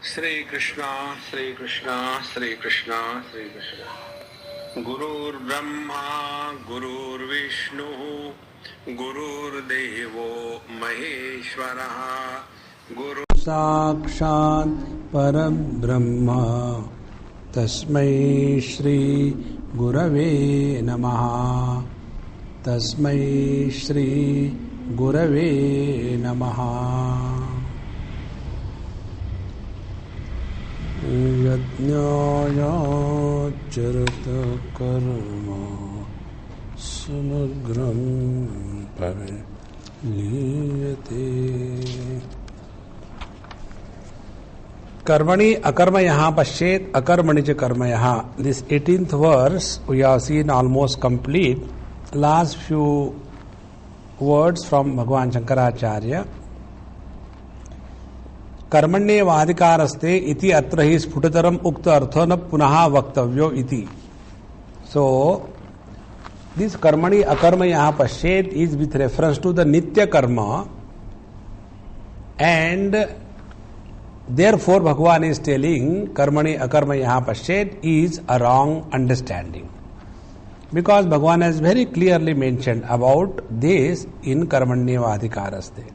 Shri Krishna, Shri Krishna, Shri Krishna, Shri Krishna. Gurur Brahma, Gurur Vishnu, Gurur Devo Maheshwaraha, Guru Sakshat Parabrahma Tasmai Shri Gurave Namaha Tasmai Shri Gurave Namaha Yajnaya Charata Karma Samagram Paviliyate Karmani akarma yaha pashet akarmani cha karma yaha. This 18th verse we have seen almost complete. Last few words from Bhagavan Shankaracharya. Karmanye vadikaraste iti atra hi sputataram ukta artha na punaha vaktavyo iti. So, this karmani akarma yaha pashet is with reference to the nitya karma, and therefore Bhagavan is telling karmani akarma yaha pashet is a wrong understanding. Because Bhagavan has very clearly mentioned about this in karmanye vadikaraste.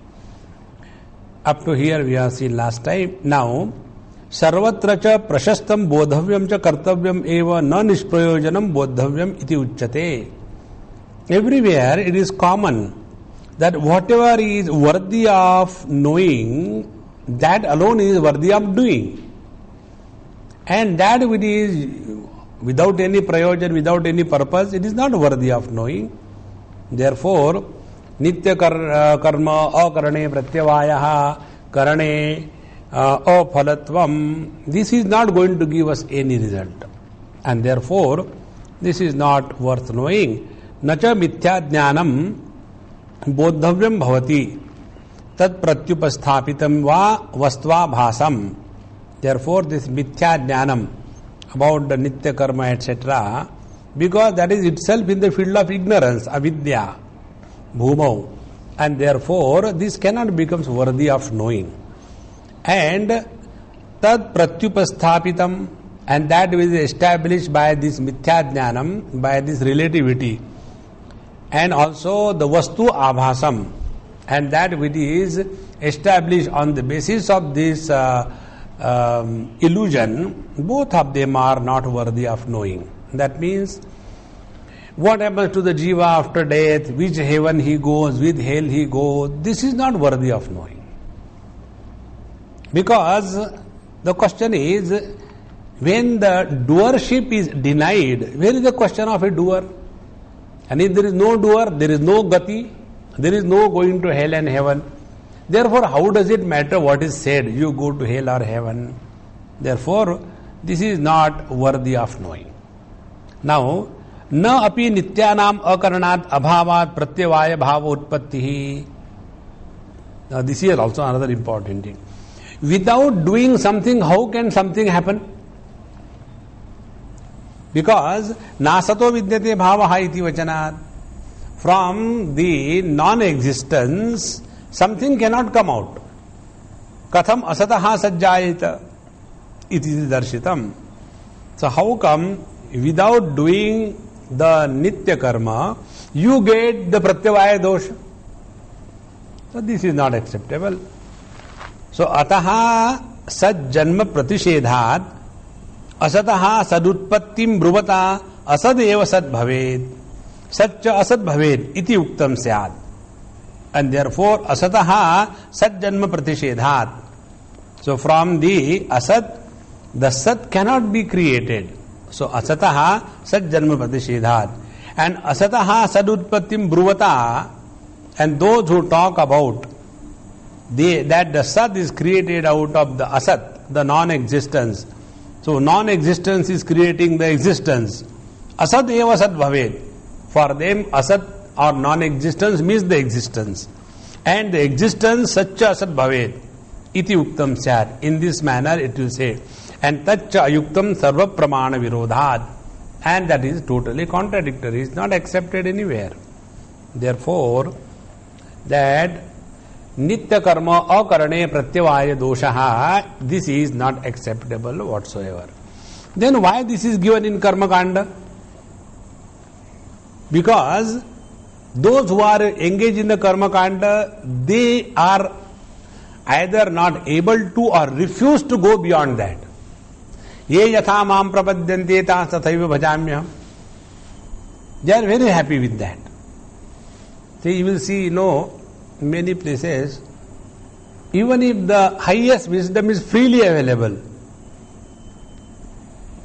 Up to here we have seen last time. Now, sarvatra cha prashastam bodhavyam cha kartavyam eva na nishprayojanam bodhavyam iti uchyate. Everywhere it is common that whatever is worthy of knowing, that alone is worthy of doing. And that which is without any prayojan, without any purpose, it is not worthy of knowing. Therefore, Nitya karma akarane pratyavayaha karane aphalatvam. This is not going to give us any result. And therefore, this is not worth knowing. Nacha mithya jnanam bodhavyam bhavati tat pratyupasthapitam va vastva bhasam. Therefore, this mithya jnanam about the nitya karma etc., because that is itself in the field of ignorance, avidya. Bhumau, and therefore this cannot become worthy of knowing. And tad pratyupasthapitam, and that is established by this mithya jnanam, by this relativity, and also the vastu abhasam, and that which is established on the basis of this illusion, both of them are not worthy of knowing. That means, what happens to the jiva after death, which heaven he goes, which hell he goes, this is not worthy of knowing. Because the question is, when the doership is denied, where is the question of a doer? And if there is no doer, there is no gati, there is no going to hell and heaven. Therefore, how does it matter what is said, you go to hell or heaven? Therefore, this is not worthy of knowing. Now, na api nityanam akaranat abhavat pratyavaya bhava utpattihi. Now this is also another important thing. Without doing something, how can something happen? Because nasato vidyate bhavaha iti vachanat. From the non-existence, something cannot come out. Katham asataha sajjayeta iti darshitam. So how come without doing the nitya karma, you get the pratyavaya dosha? So this is not acceptable. So ataha sajjanma pratishedhat asataha sadutpattim bruvata asad eva sad bhaved satcha asad bhaved iti uktam syad. And therefore asataha sajjanma pratishedhat. So from the asat, the sat cannot be created. So asataha sajjanma pratishedhat. And asataha sadutpattim bruvata, and those who talk about that the sat is created out of the asat, the non-existence. So non-existence is creating the existence. Asat eva sat bhaved. For them asat or non-existence means the existence. And the existence satcha asat bhaved. Iti uktam syat. In this manner it will say. And tacha ayuktam sarva pramana virodhat. And that is totally contradictory. It is not accepted anywhere. Therefore, that nitya karma akarane pratyavaya doshaha, this is not acceptable whatsoever. Then why this is given in karma kanda? Because those who are engaged in the karma kanda, they are either not able to or refuse to go beyond that. Ye yatha mam prapadyante ta tathaiva bhajamyaham. They are very happy with that. So you will see, many places, even if the highest wisdom is freely available,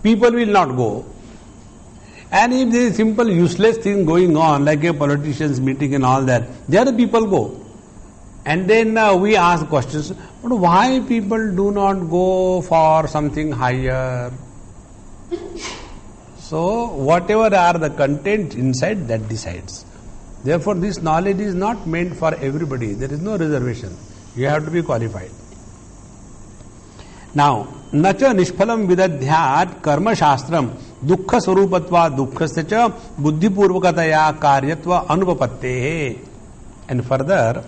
people will not go. And if there is simple useless thing going on, like a politician's meeting and all that, there the people go. And then we ask questions, but why people do not go for something higher? So, whatever are the content inside, that decides. Therefore, this knowledge is not meant for everybody. There is no reservation. You have to be qualified. Now, nacha nishphalam vidadhyat karma shastram dukkha swarupatva dukkhasya cha buddhipurvakataya karyatva anupapatte. And further,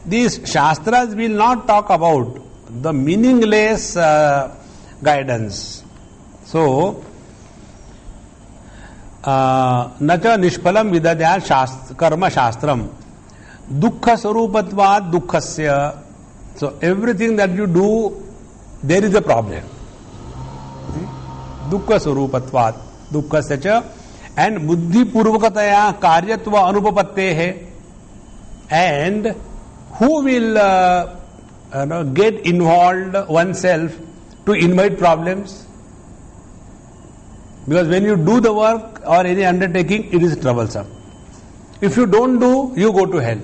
these shastras will not talk about the meaningless guidance. So, nacha nishphalam vidadhyat karma shastram dukkha swarupatva dukkhasya. So, everything that you do, there is a problem. Dukkha swarupatvat dukkhasya cha, and buddhi purvakataya karyatva anupapatte. And who will get involved oneself to invite problems? Because when you do the work or any undertaking, it is troublesome. If you don't do, you go to hell.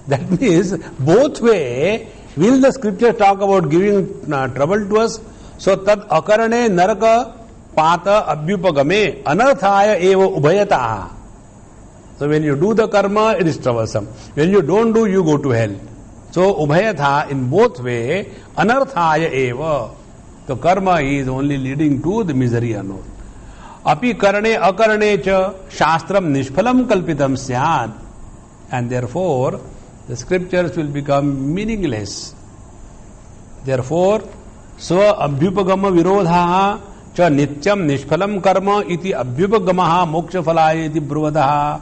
That means both way. Will the scripture talk about giving trouble to us? So tad akarane naraka pata abhyupagame anarthaya eva ubhayataha. So when you do the karma, it is troublesome. When you don't do, you go to hell. So ubhayatha, in both way, anarthaya eva. The karma is only leading to the misery alone. Api karane akarane cha shastram nishphalam kalpitam syad. And therefore, the scriptures will become meaningless. Therefore, swa abhyupagama virodha cha nityam nishphalam karma iti abhyupagamaha moksha phalaya iti bruvadaha.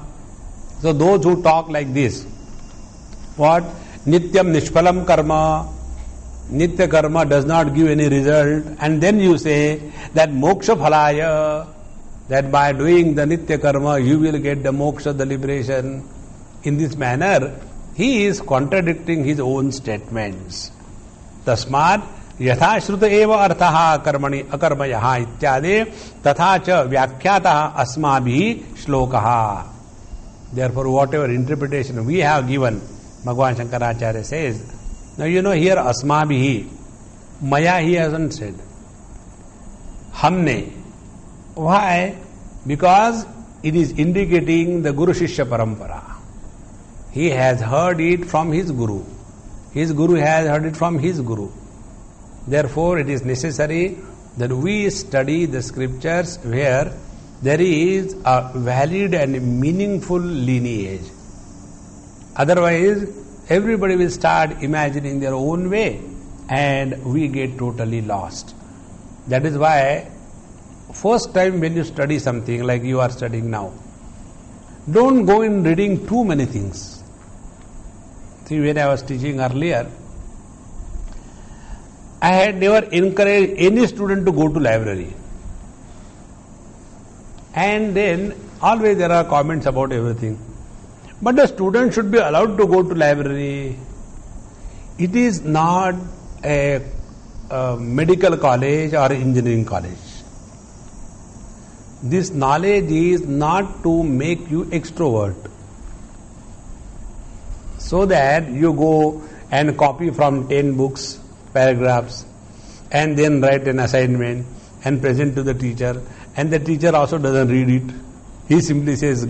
So those who talk like this, what? Nityam nishphalam karma, nitya karma does not give any result, and then you say that moksha phalaya, that by doing the nitya karma you will get the moksha, the liberation. In this manner, he is contradicting his own statements. Tasmad yathashruta eva arthaha karmani akarmayaha ityade tatha cha vyakhyataha asmabhi shlokaha. Therefore, whatever interpretation we have given, Bhagavan Shankaracharya says, now here asmabhi, maya he hasn't said. Hamne. Why? Because it is indicating the Guru Shishya Parampara. He has heard it from his Guru. His Guru has heard it from his Guru. Therefore, it is necessary that we study the scriptures where there is a valid and meaningful lineage. Otherwise, everybody will start imagining their own way and we get totally lost. That is why, first time when you study something like you are studying now, don't go in reading too many things. See, when I was teaching earlier, I had never encouraged any student to go to library. And then always there are comments about everything. But the student should be allowed to go to library. It is not a medical college or engineering college. This knowledge is not to make you extrovert, so that you go and copy from 10 books, paragraphs, and then write an assignment and present to the teacher, and the teacher also doesn't read it. He simply says,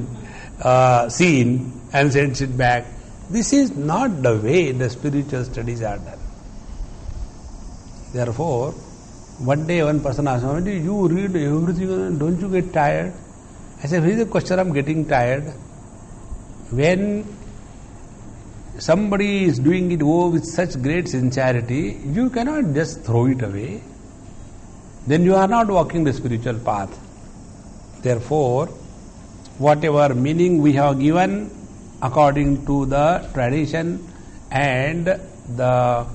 seen, and sends it back. This is not the way the spiritual studies are done. Therefore, one day one person asked me, you read everything, don't you get tired? I said, here is the question, I'm getting tired. When somebody is doing it with such great sincerity, you cannot just throw it away. Then you are not walking the spiritual path. Therefore, whatever meaning we have given according to the tradition and the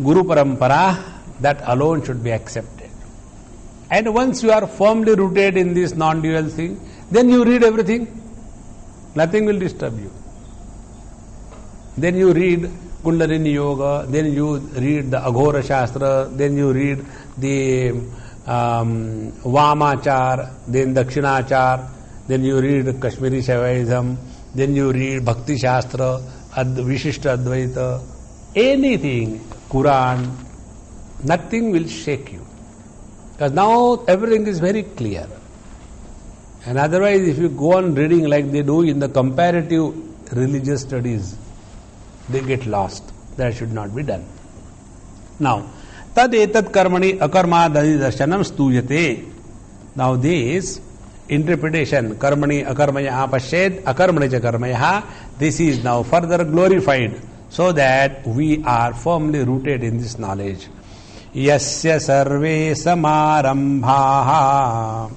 Guru Parampara, that alone should be accepted. And once you are firmly rooted in this non-dual thing, then you read everything. Nothing will disturb you. Then you read Kundalini Yoga, then you read the Aghora Shastra, then you read the Vamachar, then Dakshinachar, then you read Kashmiri Shaivism, then you read Bhakti Shastra, Vishishta Advaita, anything, Quran, nothing will shake you. Because now everything is very clear. And otherwise, if you go on reading like they do in the comparative religious studies, they get lost. That should not be done. Now, tad etat karmani akarma dadi darshanam stuyate. Now this interpretation, karmani akarmaya pashed akarmani cha karmaya, this is now further glorified so that we are firmly rooted in this knowledge. Yasya sarve samarambhaha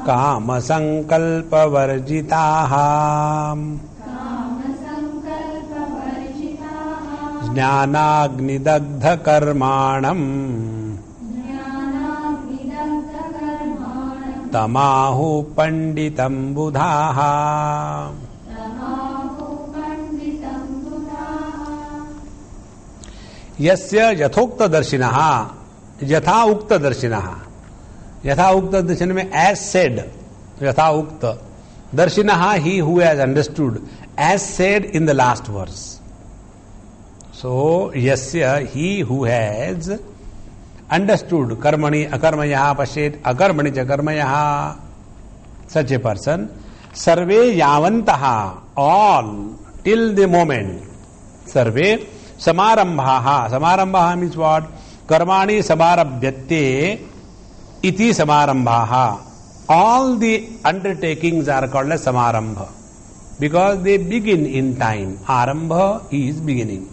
काम संकल्प वर्जिताः ज्ञानाग्निदग्ध कर्माणम् तमाहु पंडितं बुधाः. यस्य यथोक्त दर्शिनः यथा उक्त दर्शिनः. यथा उक्त दर्शन में as said, यथा उक्त दर्शिनः he who has understood, as said in the last verse. So यस्य ही हु हैज अंडरस्टूड कर्मणि अकर्मयः पश्येत् अकर्मणि च कर्मयः, सच ए पर्सन सर्वे यावन्तः ऑल टिल द मोमेंट सर्वे समारंभाः. समारंभाः मीन्स व्हाट? कर्माणि समारभ्यते iti samarambhaha. All the undertakings are called as samarambha because they begin in time. Arambha is beginning.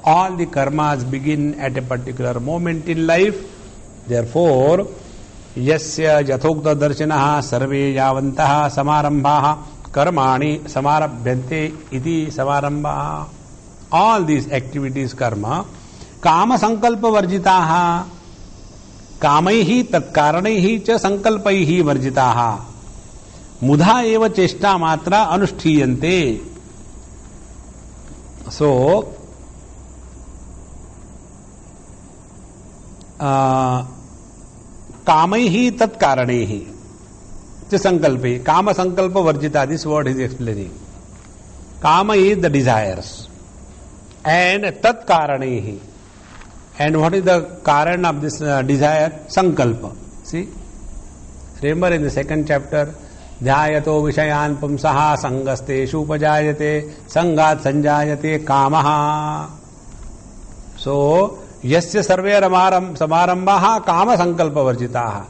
All the karmas begin at a particular moment in life. Therefore, yasya yathokta darshanaha sarve yavantaha samarambhaha karmani samarabhyante iti samarambaha. All these activities, karma, kama sankalpa varjitaha. कामैहि तत्कारणैहि च संकल्पैहि वर्जिताः मुधा एव चेष्टा मात्रा अनुष्ठीयन्ते. सो कामैहि तत्कारणैहि च संकल्पे. काम संकल्प वर्जिता, this word is explaining. काम is the desires and tat karanaihi. And what is the karan of this desire? Sankalpa. See? Remember in the second chapter, dhyayato vishayan pumsaha sangasteshu upajayate sangat sanjayate kamaha. So, yasya sarve samarambaha kama sankalpa varjitaha.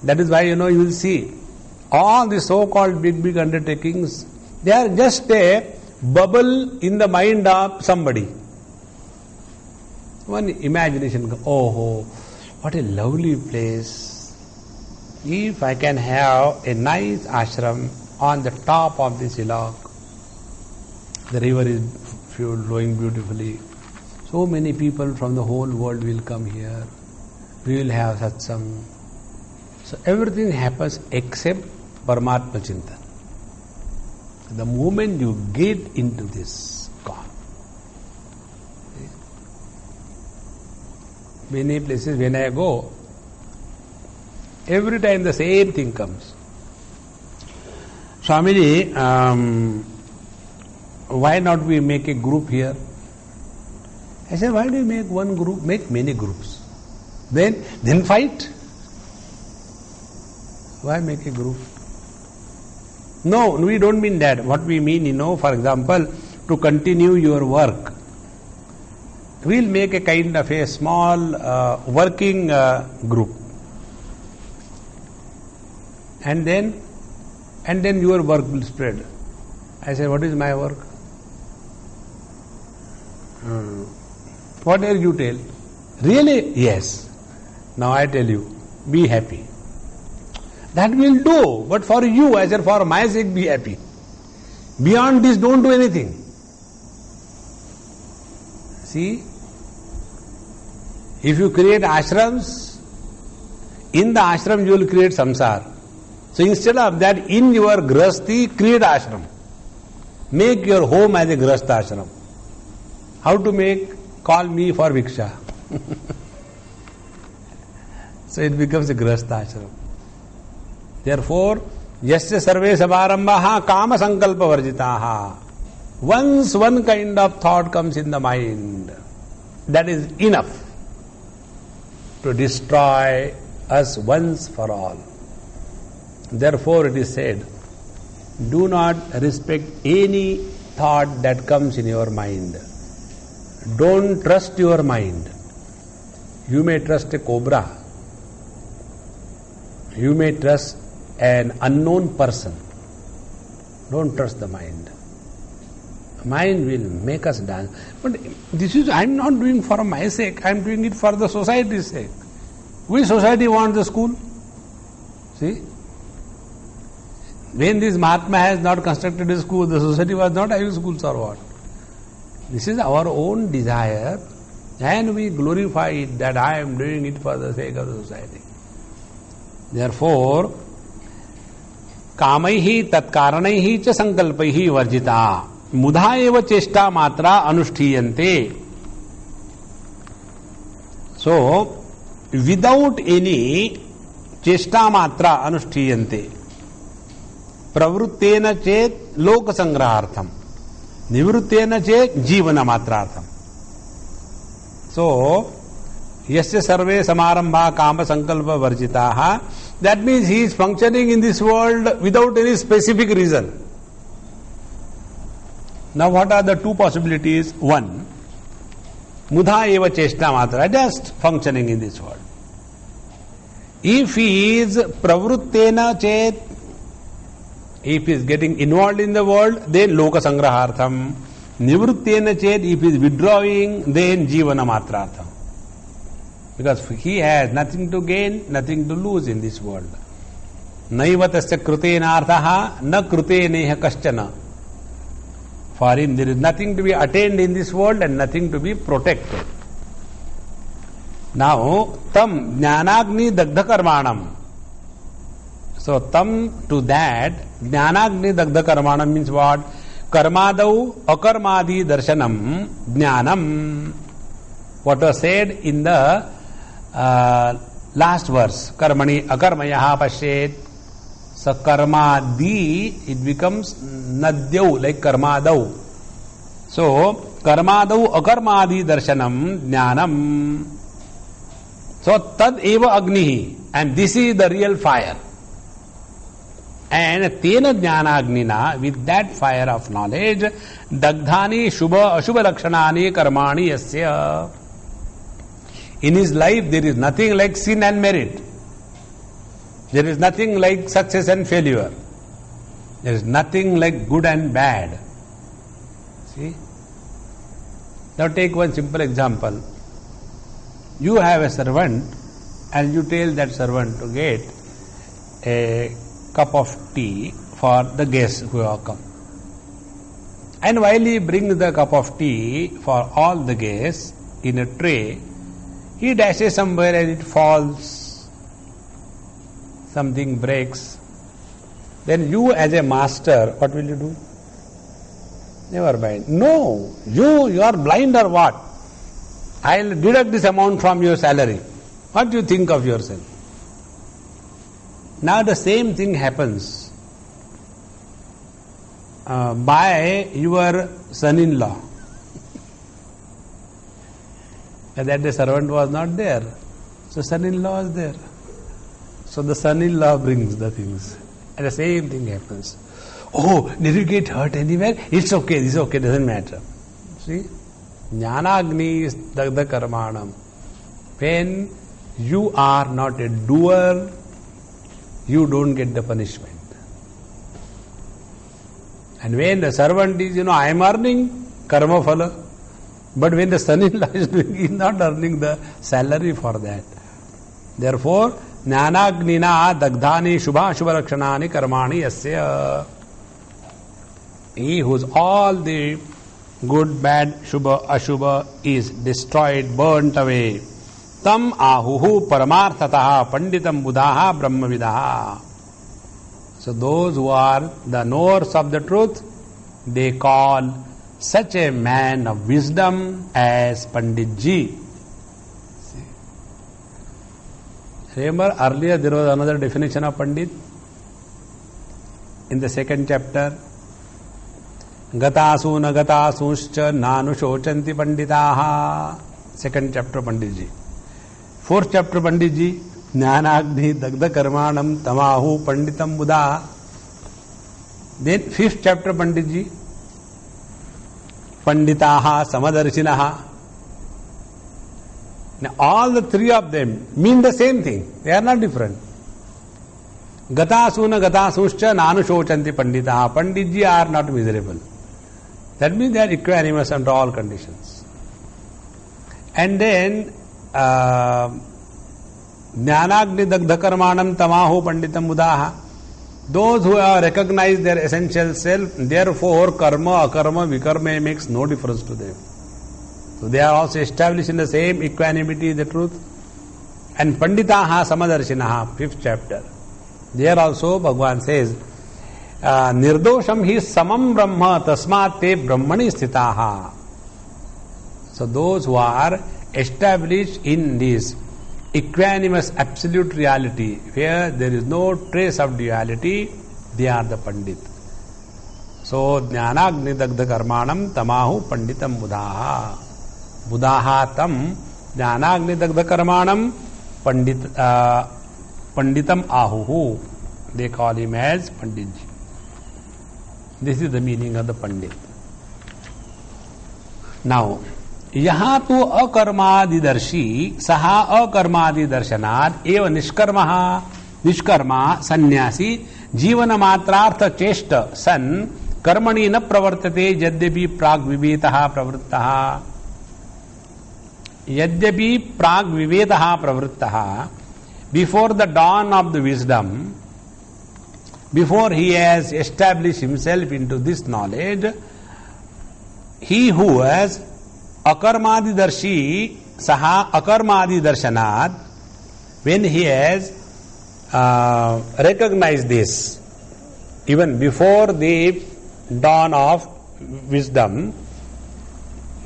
That is why you will see all the so-called big undertakings, they are just a bubble in the mind of somebody. One imagination, oh, what a lovely place. If I can have a nice ashram on the top of this hillock, the river is flowing beautifully. So many people from the whole world will come here. We will have satsang. So everything happens except Paramatma Chintan. The moment you get into this, gone. Many places when I go, every time the same thing comes. Swamiji, why not we make a group here? I said, why do you make one group? Make many groups. Then fight. Why make a group? No, we don't mean that. What we mean, for example, to continue your work, we'll make a kind of a small group. And then and then your work will spread. I say, what is my work? What dare you tell? Really? Yes. Now I tell you, be happy. That will do, but for you, as in for my sake, be happy. Beyond this, don't do anything. See? If you create ashrams, in the ashram you will create samsara. So instead of that, in your grahasti, create ashram. Make your home as a grahastha ashram. How to make? Call me for bhiksha. So it becomes a grahastha ashram. Therefore, yasya sarve sabarambaha kama sankalpa varjitaha. Once one kind of thought comes in the mind, that is enough to destroy us once for all. Therefore it is said, do not respect any thought that comes in your mind. Don't trust your mind. You may trust a cobra. You may trust an unknown person. Don't trust the mind. Mind will make us dance. But this is, I am not doing for my sake, I am doing it for the society's sake. Which society wants the school? See? When this Mahatma has not constructed a school, the society was not having schools or what? This is our own desire, and we glorify it that I am doing it for the sake of the society. Therefore, कामैहि तत्कारणैहि च संकल्पैहि वर्जिता मुधा एव चेष्टा मात्रा अनुष्ठीयन्ते. So, without any चेष्टा मात्रा अनुष्ठीयन्ते. प्रवृत्तेन चेत लोक संग्रहार्थम, निवृत्तेन चेत जीवन मात्रार्थम. So, yasya sarve samarambha kama sankalpa varjitaha. That means he is functioning in this world without any specific reason. Now what are the two possibilities? One, mudha eva cheshta matra, just functioning in this world. If he is pravruttena chet, if he is getting involved in the world, then loka sangrahartham. Nivruttena chet, if he is withdrawing, then jivana matrartham. Because he has nothing to gain, nothing to lose in this world. Naiva tasya krutenarthaha na kruteneha kaschana. For him there is nothing to be attained in this world and nothing to be protected. Now, tam jnanagni dagdha karmanam. So, tam to that, jnanagni dagdha karmanam means what? Karmadau akarmadi darshanam jnanam. What was said in the last verse, karmani akarmayaha pashet. So karmadi, it becomes nadyau, like karmadau. So karmadau akarmadi darshanam jnanam. So tad eva agnihi, and this is the real fire. And tena jnanagnina, with that fire of knowledge, dagdhani shubha ashubha lakshanani karmani yasya. In his life there is nothing like sin and merit. There is nothing like success and failure. There is nothing like good and bad. See? Now take one simple example. You have a servant and you tell that servant to get a cup of tea for the guests who have come. And while he brings the cup of tea for all the guests in a tray, he dashes somewhere and it falls, something breaks. Then you as a master, what will you do? Never mind. No, you are blind or what? I'll deduct this amount from your salary. What do you think of yourself? Now the same thing happens by your son-in-law. That the servant was not there. So son-in-law was there. So the son-in-law brings the things. And the same thing happens. Oh, did you get hurt anywhere? It's okay, doesn't matter. See? Jnanagni is dagdha karmanam. When you are not a doer, you don't get the punishment. And when the servant is, I am earning karma phala. But when the son-in-law is doing, he is not earning the salary for that. Therefore, jnanagnina dagdhani shubha shubha rakshanani karmani yasya. He whose all the good, bad, shubha, ashubha is destroyed, burnt away. Tam ahuhu paramarthataha panditam buddhaha brahmavidaha. So those who are the knowers of the truth, they call such a man of wisdom as Panditji. Remember earlier there was another definition of Pandit in the second chapter. Gatasu na gatasuscha nanushocanti panditaha. Second chapter Panditji. Fourth chapter Panditji. Jnanagni dagda karmanam tamahu panditam buddha. Then fifth chapter Panditji. Panditaha samadarshinaha. Now all the three of them mean the same thing. They are not different. Gatasuna gatasuscha nanushocanti panditaha. Panditji are not miserable. That means they are equanimous under all conditions. And then Jnanagni dagdha karmanam tamahu panditam buddhaha. Those who have recognized their essential self, therefore karma, akarma, vikarma makes no difference to them. So they are also established in the same equanimity, the truth. And panditaha samadarshinaha, fifth chapter. There also Bhagavan says, nirdosham hi samam brahma tasmat te brahmani sthitaha. So those who are established in this equanimous absolute reality, where there is no trace of duality, they are the Pandit. So, jnanagni dagdha karmanam tamahu panditam buddhaha. Buddhaha tam jnanagni dagdha karmanam panditam ahuhu. They call him as Panditji. This is the meaning of the Pandit. Now, यहाँ तो अकर्मादिदर्शी सहा अकर्मादिदर्शनाद एव निष्कर्मा सन्यासी जीवन मात्रार्थ चेष्ट सन कर्मणि न प्रवर्तते यद्यपि प्राग विवेतः प्रवृत्तः before the dawn of the wisdom, before he has established himself into this knowledge, he who has akarmadidarshi saha akarmadidarshanad, when he has recognized this, even before the dawn of wisdom,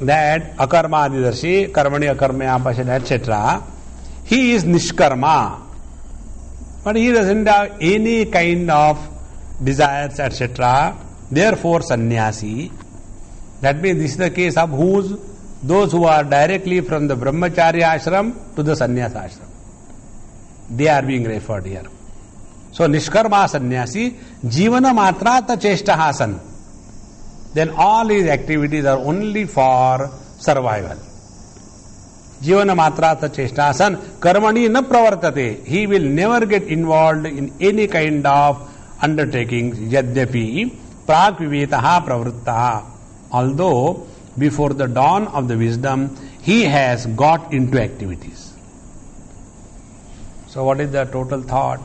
that akarmadidarshi, karmani akarmaya pashan, etc., he is nishkarma, but he doesn't have any kind of desires, etc., therefore sannyasi. That means this is the case of whose? Those who are directly from the brahmacharya ashram to the sannyasa ashram. They are being referred here. So nishkarma sannyasi jivana matrata cheshtaha san. Then all his activities are only for survival. Jivana matrata cheshtaha san karmani na pravartate. He will never get involved in any kind of undertakings. Yadyapi prag vivetaha pravrittaha. Although before the dawn of the wisdom, he has got into activities. So what is the total thought?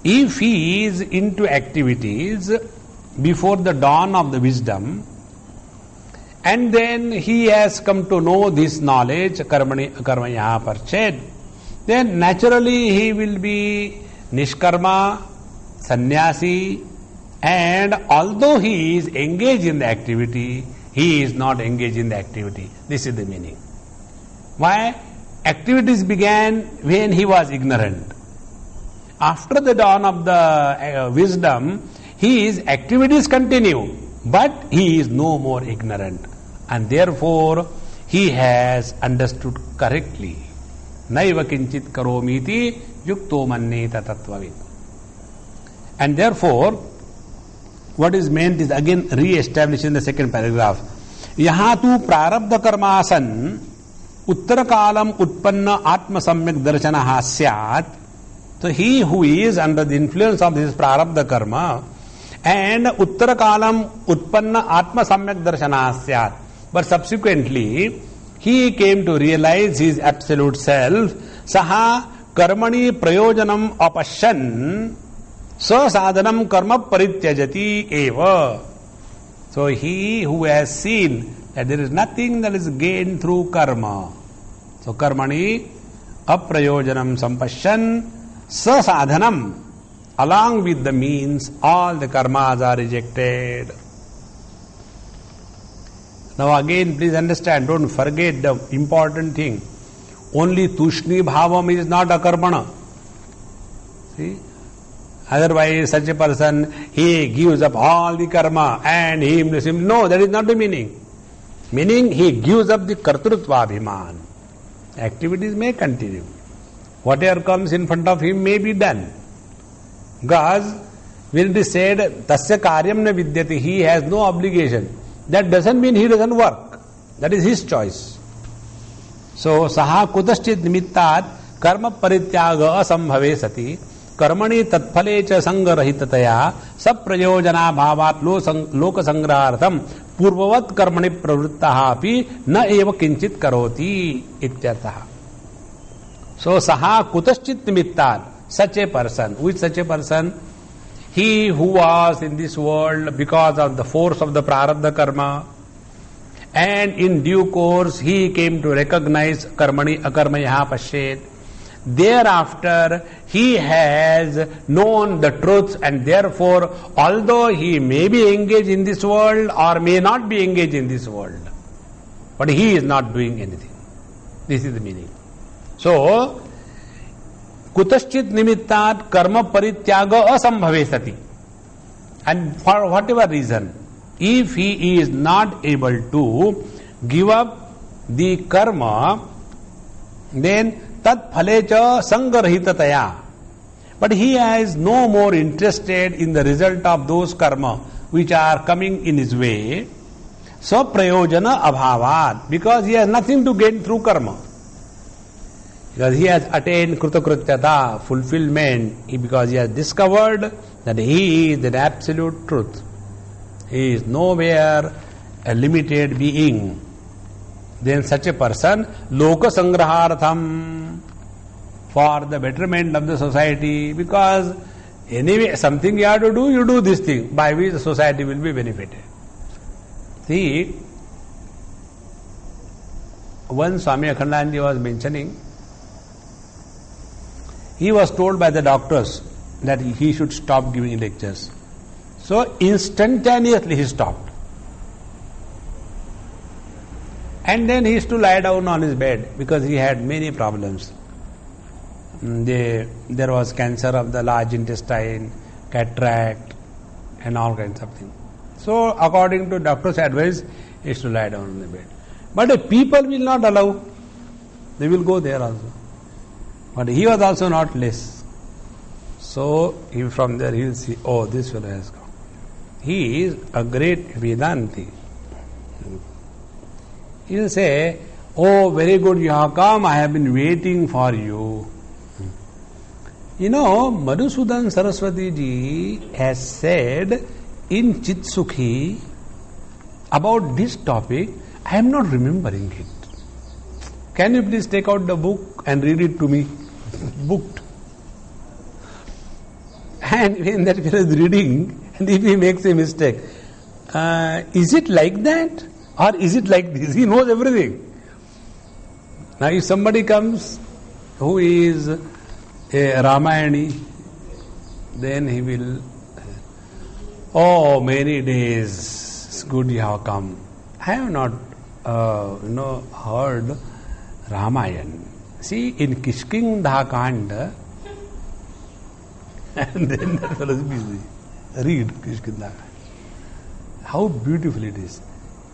If he is into activities before the dawn of the wisdom, and then he has come to know this knowledge, karmaya parched, then naturally he will be nishkarma, sannyasi, and although he is engaged in the activity, he is not engaged in the activity. This is the meaning. Why? Activities began when he was ignorant. After the dawn of the wisdom, his activities continue, but he is no more ignorant. And therefore, he has understood correctly. Naiva kinchit karomiti yukto manneta tattvavid. And therefore, what is meant is again re-established in the second paragraph. Yaha tu prarabdha karmasan uttarakalam utpanna atma samyak darshanaha syat. So he who is under the influence of this prarabdha karma, and uttara kalam utpanna atma samyak darshana syat. But subsequently, he came to realize his absolute self. Saha karmani prayojanam apashyan sa sadhanam karma parityajati eva. So he who has seen that there is nothing that is gained through karma. So karmani aprayojanam sampashyan sa sadhanam. Along with the means, all the karmas are rejected. Now again, please understand, don't forget the important thing. Only tushni bhavam is not a karmana. See? Otherwise, such a person, he gives up all the karma and he no, that is not the meaning. Meaning, he gives up the kartrutva abhiman. Activities may continue. Whatever comes in front of him may be done. Because when it is said, tasya karyam na vidyati, he has no obligation. That doesn't mean he doesn't work. That is his choice. So, saha kutaschit nimittat karma parityaga asambhave sati karmani tatphale cha sangarahitataya saprayojana bhavat loka sangrartham purvavat karmani pravrittaha api na eva kinchit karoti ityartha. So, saha kutaschit nimittat, such a person. Who is such a person? He who was in this world because of the force of the prarabdha karma, and in due course he came to recognize karmani akarmaya pashet. Thereafter he has known the truth, and therefore although he may be engaged in this world or may not be engaged in this world, but he is not doing anything. This is the meaning. So, kutaschit nimittat karma parityaga asambhave sati. And for whatever reason, if he is not able to give up the karma, then tat phalecha sangarahitataya. But he is no more interested in the result of those karma which are coming in his way. So prayojana abhavat, because he has nothing to gain through karma. Because he has attained krutakrutyata, fulfillment, because he has discovered that he is the absolute truth. He is nowhere a limited being. Then such a person, loka sangrahartham, for the betterment of the society, because anyway something you have to do, you do this thing, by which the society will be benefited. See, when Swami Akhandananda was mentioning, he was told by the doctors that he should stop giving lectures. So instantaneously he stopped. And then he used to lie down on his bed because he had many problems. There was cancer of the large intestine, cataract, and all kinds of things. So according to doctor's advice, he used to lie down on the bed. But people will not allow. They will go there also. But he was also not less. So from there he will see, oh, this fellow has come. He is a great Vedanti. He will say, oh, very good, you have come, I have been waiting for you. You know, Madhusudan Saraswati ji has said in Chitsukhi about this topic, I am not remembering it. Can you please take out the book and read it to me? Booked. And when that fellow is reading, and if he makes a mistake, is it like that? Or is it like this? He knows everything. Now if somebody comes who is a Ramayani, then he will, oh, many days, it's good you have come. I have not, heard Ramayana. See, in Kishkindha Kanda, and then that fellow is busy. Read Kishkindha. How beautiful it is.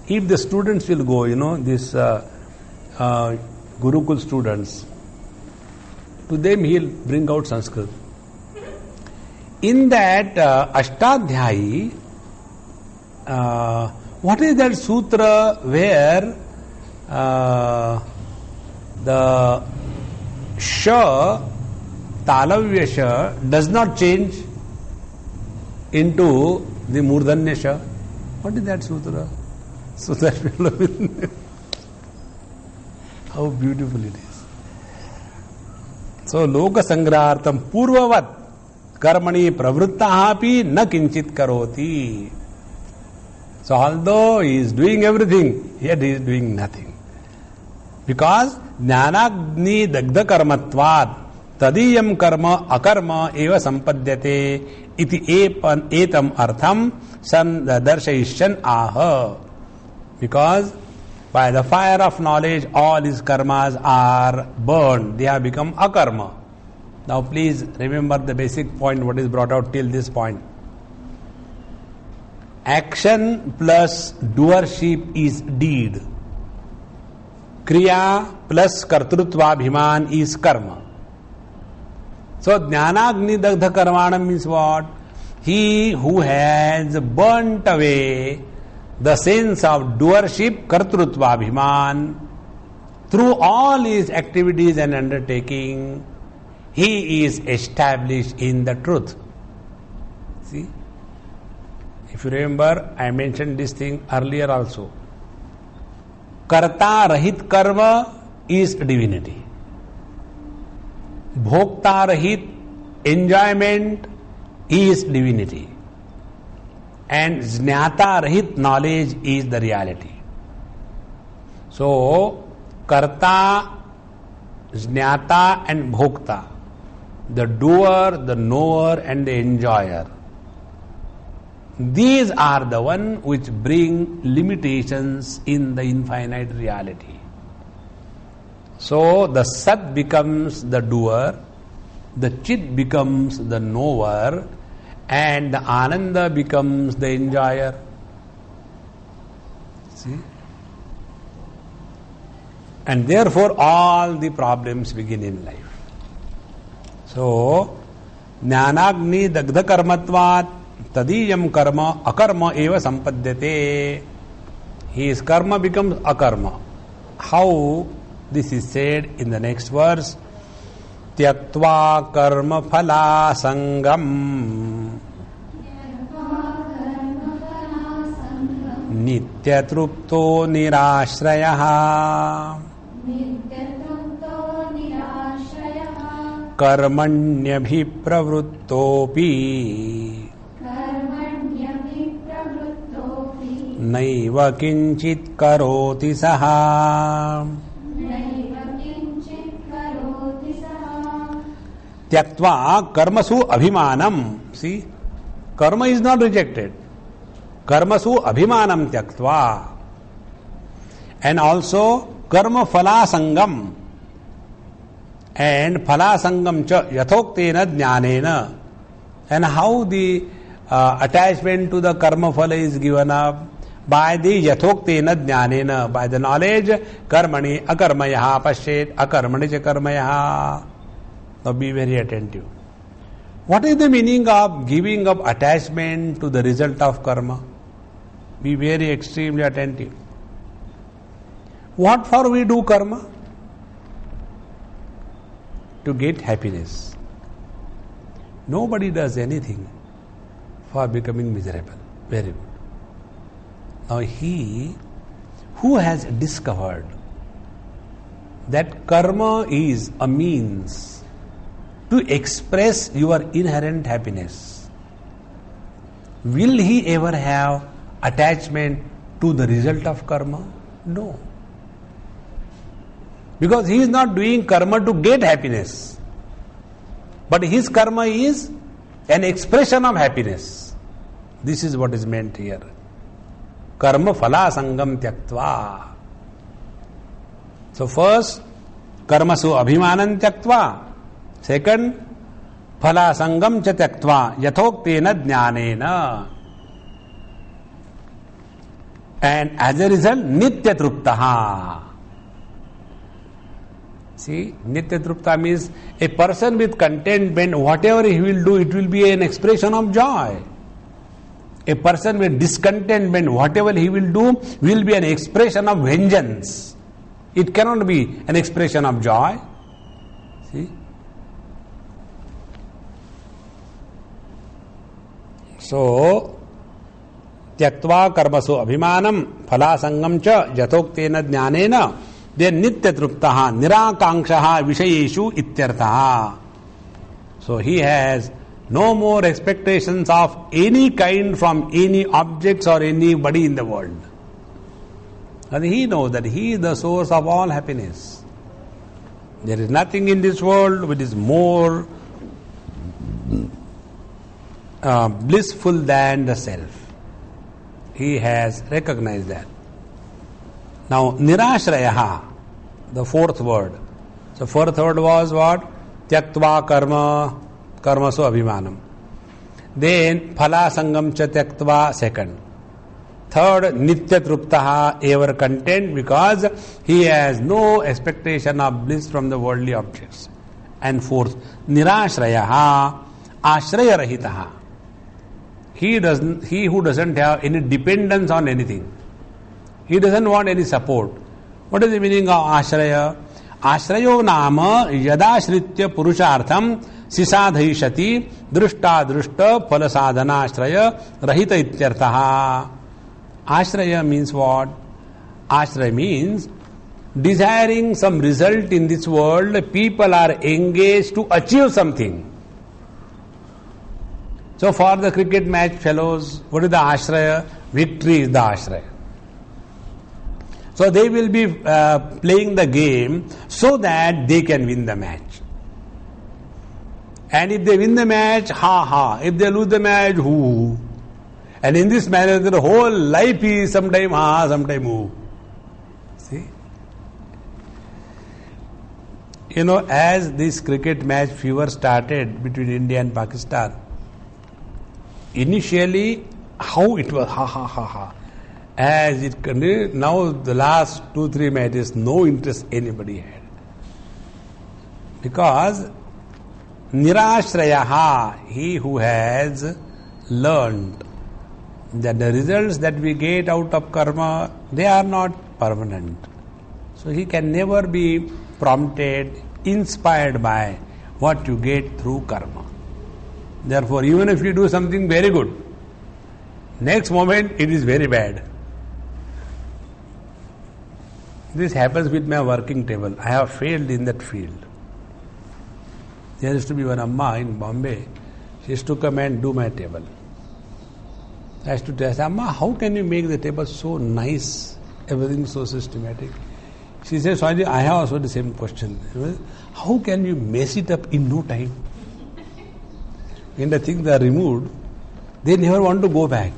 If the students will go, this Gurukul students, to them he will bring out Sanskrit. In that Ashtadhyayi, what is that sutra where the Sha, Talavya Sha, does not change into the Murdhanyasha. What is that sutra? So that how beautiful it is. So loka sangrartam purvavat karmani pravrittaha api na kinchit karoti. So although he is doing everything, yet he is doing nothing. Because jnanagni dagdha karmatvat tadiyam karma akarma eva sampadhyate iti etam artham san darshayishyan aha. Because by the fire of knowledge all his karmas are burned. They have become akarma. Now please remember the basic point what is brought out till this point. Action plus doership is deed. Kriya plus kartrutva bhiman is karma. So jnanagni dagdha karmanam means what? He who has burnt away the sense of doership, kartrutva bhiman, through all his activities and undertaking, he is established in the truth. See? If you remember, I mentioned this thing earlier also. Karta rahit karma is divinity. Bhokta rahit enjoyment is divinity. And jnata rahit knowledge is the reality. So, karta, jnata and bhokta, the doer, the knower and the enjoyer, these are the one which bring limitations in the infinite reality. So the Sat becomes the doer, the Chit becomes the knower, and the Ananda becomes the enjoyer. See? And therefore all the problems begin in life. So, jnanagni dagdha karmatvat tadiyam karma akarma eva sampadhyate. His karma becomes akarma. How? This is said in the next verse. Tyaktva karma phala sangam nitya trupto nirashrayaha karmanyabhipravrittopi naiva kinchit karoti saha. Tyaktva karmasu abhimanam. See, karma is not rejected. Karmasu abhimanam tyaktva. And also karma phala sangam. And phala sangam cha yathoktena jnanena. And how the attachment to the karma phala is given up? By the yathoktena jnanena, by the knowledge, karmani akarmayaha pashet akarmani cha karmayaha. Now be very attentive. What is the meaning of giving up attachment to the result of karma? Be very extremely attentive. What for we do karma? To get happiness. Nobody does anything for becoming miserable. Very good. Now he who has discovered that karma is a means to express your inherent happiness, will he ever have attachment to the result of karma? No. Because he is not doing karma to get happiness. But his karma is an expression of happiness. This is what is meant here. Karma phala sangam tyaktva. So first, karma su abhimanan tyaktva. Second, phala sangam cha tyaktva yathoktena jnanena. And as a result, nitya truptaha. See, nitya trupta means a person with contentment, whatever he will do, it will be an expression of joy. A person with discontentment, whatever he will do, will be an expression of vengeance. It cannot be an expression of joy. See? So, त्यक्त्वा कर्मसु अभिमानम फलासंगम च यथोक्तेन ज्ञानेन दे नित्य तृप्तः निराकांक्षः विषयेषु इत्यर्थः. So he has no more expectations of any kind from any objects or anybody in the world. And he knows that he is the source of all happiness. There is nothing in this world which is more blissful than the self. He has recognized that. Now, nirashrayaha, the fourth word. So, fourth word was what? Tyaktva karma, karmasu abhimanam. Then, phala sangam cha tyaktva, second. Third, nitya truptaha, ever content, because he has no expectation of bliss from the worldly objects. And fourth, nirashrayaha, ashraya rahitaha. He who doesn't have any dependence on anything. He doesn't want any support. What is the meaning of ashraya? Ashrayo nama yadashritya purushartham sisadhaishati drushta drushta phalasadhana ashraya rahita ityartaha. Ashraya means what? Ashraya means desiring some result in this world. People are engaged to achieve something. So for the cricket match fellows, what is the ashraya? Victory is the ashraya. So they will be playing the game so that they can win the match. And if they win the match, ha ha. If they lose the match, hoo. And in this manner, their whole life is sometime ha, sometime hoo. See? You know, as this cricket match fever started between India and Pakistan, initially, how it was ha ha ha ha. As it continued, now the last 2-3 matches, no interest anybody had. Because nirashrayaha, he who has learned that the results that we get out of karma, they are not permanent. So he can never be prompted, inspired by what you get through karma. Therefore, even if you do something very good, next moment it is very bad. This happens with my working table. I have failed in that field. There used to be one Amma in Bombay. She used to come and do my table. I used to tell her, Amma, how can you make the table so nice? Everything so systematic. She said, Swamiji, I have also the same question. How can you mess it up in no time? When the things are removed, they never want to go back.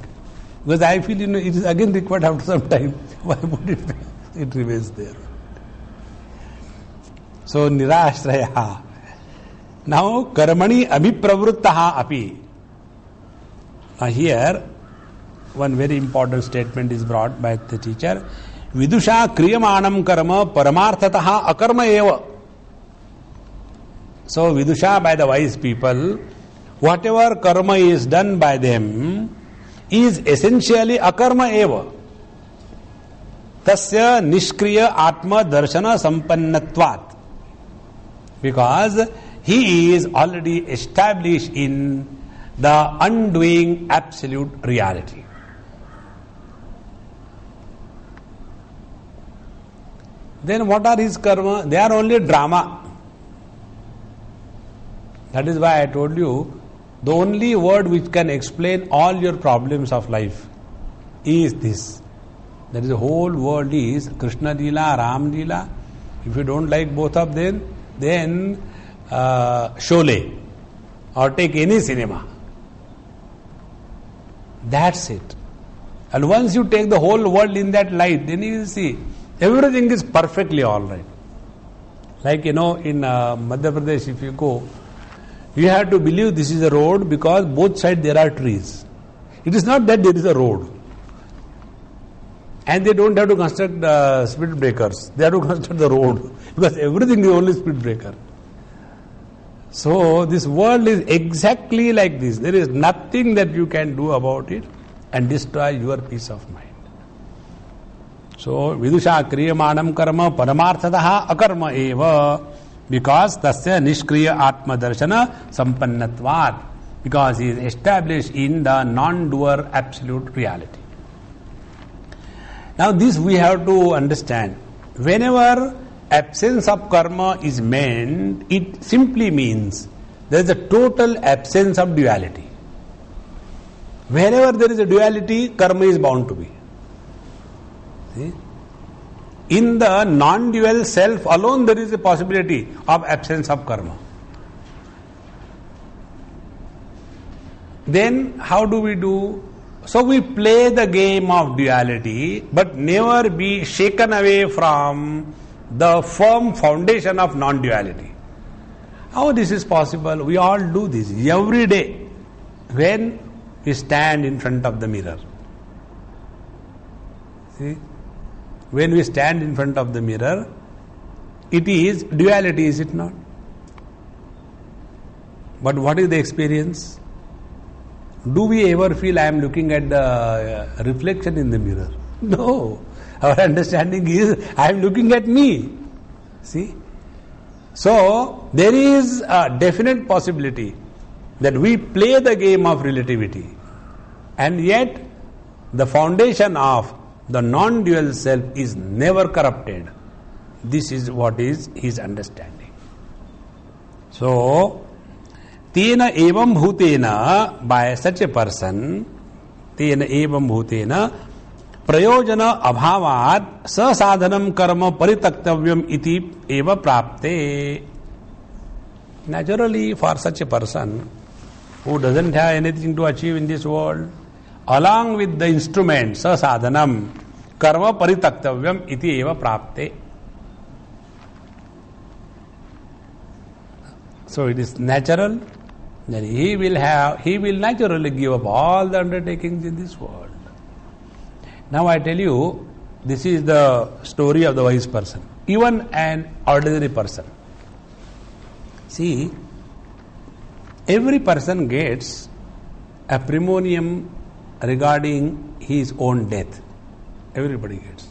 Because I feel, it is again required after some time. Why put it back? It remains there. So, nirashraya. Now, karmani abhipravruttaha api. Now, here, one very important statement is brought by the teacher. Vidusha kriyamanam karma paramarthataha akarma eva. So, vidusha, by the wise people, whatever karma is done by them is essentially akarma eva. Tasya nishkriya atma darshana sampannatvat. Because he is already established in the undoing absolute reality. Then what are his karma? They are only drama. That is why I told you, the only word which can explain all your problems of life is this. That is, the whole world is Krishna Leela, Ram Leela. If you don't like both of them, then Sholay, or take any cinema. That's it. And once you take the whole world in that light, then you will see everything is perfectly all right. Like, in Madhya Pradesh, if you go, you have to believe this is a road because both sides there are trees. It is not that there is a road. And they don't have to construct speed breakers. They have to construct the road because everything is only speed breaker. So this world is exactly like this. There is nothing that you can do about it and destroy your peace of mind. So vidusha kriyamanam karma paramarthataha akarma eva, because tasya nishkriya atma darshana sampannatvat, because he is established in the non-doer absolute reality. Now this we have to understand. Whenever absence of karma is meant, it simply means there is a total absence of duality. Wherever there is a duality, karma is bound to be. See? In the non-dual self alone there is a possibility of absence of karma. Then how do we do? So we play the game of duality, but never be shaken away from the firm foundation of non-duality. How this is possible? We all do this every day when we stand in front of the mirror. See? When we stand in front of the mirror, it is duality, is it not? But what is the experience? Do we ever feel I am looking at the reflection in the mirror? No. Our understanding is I am looking at me. See? So, there is a definite possibility that we play the game of relativity, and yet the foundation of the non-dual self is never corrupted. This is what is his understanding. So, Tena evam bhutena, by such a person, Tena evam bhutena, prayojana abhavat sasadhanam karma paritaktavyam iti eva prapte. Naturally, for such a person who doesn't have anything to achieve in this world, along with the instrument sasadhanam karma paritaktavyam iti eva prapte. So it is natural that he will naturally give up all the undertakings in this world. Now I tell you, this is the story of the wise person, even an ordinary person. See, every person gets a premium regarding his own death. Everybody gets.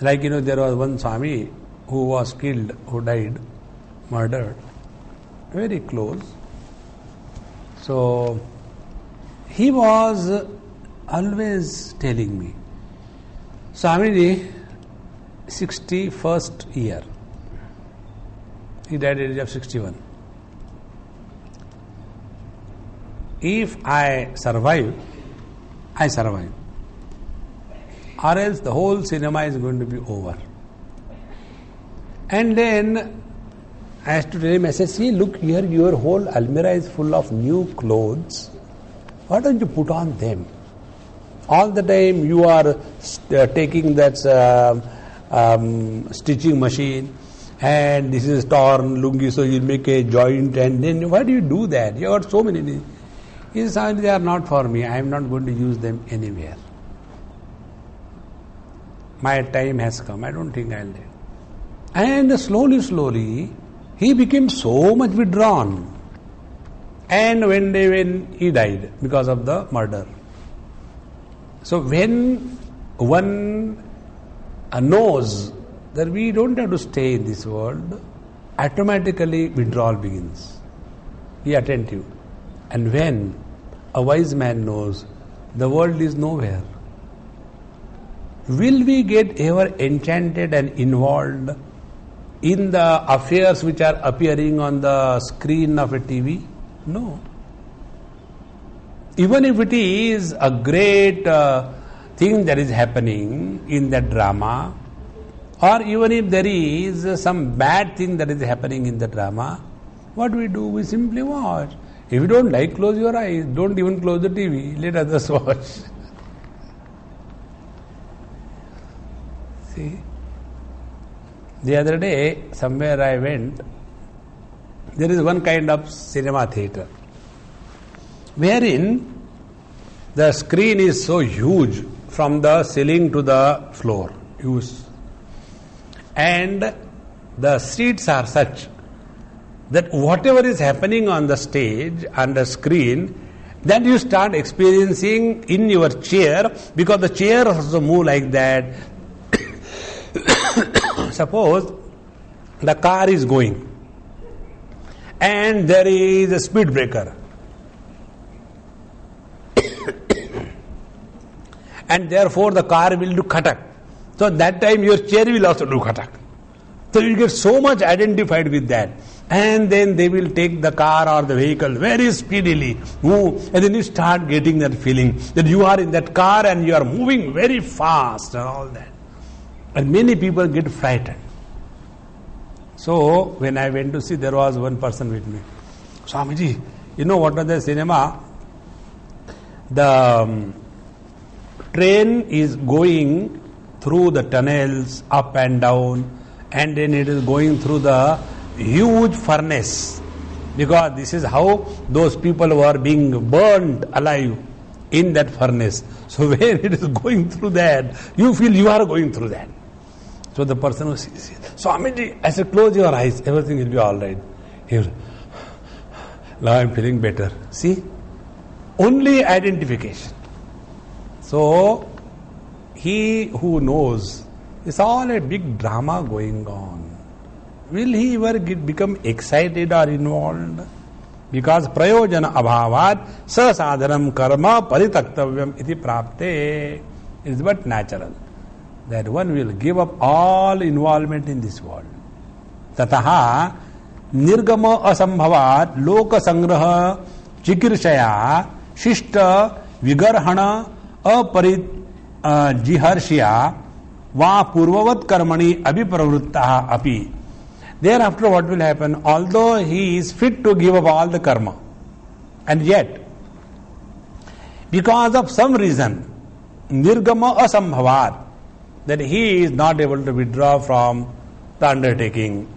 Like, there was one Swami who was killed, who died, murdered, very close. So, he was always telling me, Swamiji, 61st year. He died at the age of 61. If I survive, I survive. Or else the whole cinema is going to be over. And then I have to tell him, I said, see, look here, your whole almirah is full of new clothes. Why don't you put on them? All the time you are taking that stitching machine, and this is torn lungi, so you make a joint, and then why do you do that? You got so many. He said, they are not for me. I am not going to use them anywhere. My time has come. I don't think I will. And slowly, he became so much withdrawn. And when he died because of the murder. So when one knows that we don't have to stay in this world, automatically withdrawal begins. Be attentive. And when a wise man knows the world is nowhere, will we get ever enchanted and involved in the affairs which are appearing on the screen of a TV? No. Even if it is a great thing that is happening in that drama, or even if there is some bad thing that is happening in the drama, what we do? We simply watch. If you don't like, close your eyes. Don't even close the TV. Let others watch. See? The other day, somewhere I went, there is one kind of cinema theatre wherein the screen is so huge from the ceiling to the floor. And the seats are such that whatever is happening on the stage, on the screen, then you start experiencing in your chair, because the chair also move like that. Suppose the car is going and there is a speed breaker and therefore the car will do khatak. So that time your chair will also do khatak. So you get so much identified with that. And then they will take the car or the vehicle very speedily, move, and then you start getting that feeling that you are in that car and you are moving very fast and all that. And many people get frightened. So when I went to see, there was one person with me. Swamiji, you know what was the cinema? The train is going through the tunnels up and down, and then it is going through the huge furnace, because this is how those people were being burned alive in that furnace. So when it is going through that, you feel you are going through that. So the person who says, Swamiji, I said, close your eyes, everything will be all right. Here, now I am feeling better. See, only identification. So he who knows, it's all a big drama going on. Will he ever become excited or involved? Because prayojana abhavat sasadhanam karma paritaktavyam iti prapte. It is but natural that one will give up all involvement in this world. Tataha nirgama asambhavat loka sangraha chikirshaya shishta vigarhana aparit jiharshya va purvavat karmani abhipravruttaha api. Thereafter what will happen? Although he is fit to give up all the karma, and yet, because of some reason, nirgama asambhavat, that he is not able to withdraw from the undertaking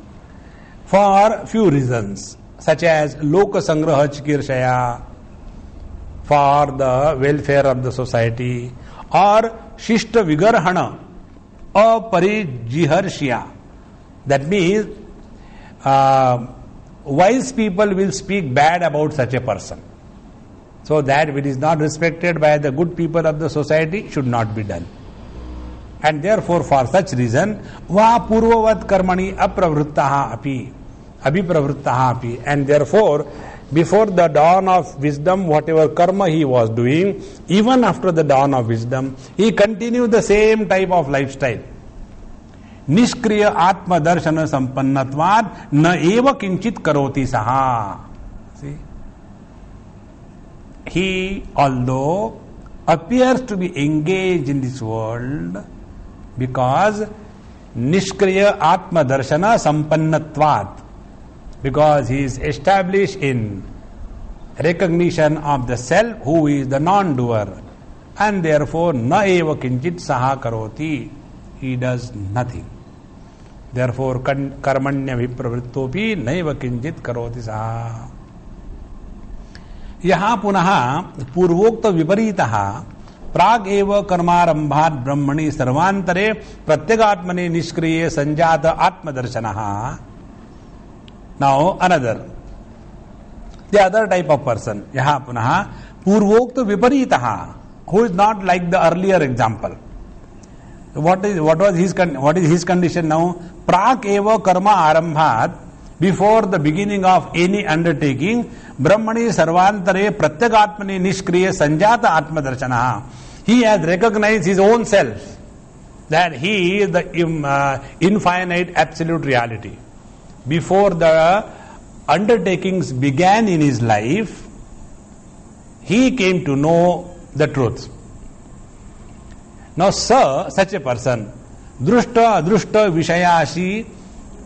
for few reasons, such as loka sangraha chikirshaya, for the welfare of the society, or shishta vigarhana aparijiharshya. That means wise people will speak bad about such a person. So that which is not respected by the good people of the society should not be done. And therefore for such reason, va purvavat karmani apravruttaha api, abhipravruttaha api. And therefore, before the dawn of wisdom, whatever karma he was doing, even after the dawn of wisdom, he continued the same type of lifestyle. निष्क्रिय आत्मदर्शन संपन्नत्वाद न एव किंचित करोति सहा. See, he, although appears to be engaged in this world, because nishkriya atmadarshana sampannatvat, because he is established in recognition of the self who is the non-doer, and therefore na eva kinchit saha karoti, he does nothing. Therefore karmanya vipravrittopi naiva kinchit karoti saha. यहाँ पुनः पूर्वोक्त विपरीतः प्राग एव कर्मारंभात ब्रह्मणि सर्वांतरे प्रत्यगात्मने निष्क्रिय संजात आत्मदर्शनः. Now another the other type of person, यहाँ पुनः पूर्वोक्त विपरीतः, who is not like the earlier example. what is his condition now? Praak eva karma arambhat, before the beginning of any undertaking, brahmani sarvantare pratyagatmani nishkriya sanjata atmadarshana. He has recognized his own self, that he is the infinite absolute reality. Before the undertakings began in his life, he came to know the truth. Now, such a person, drushta adrushta vishayashi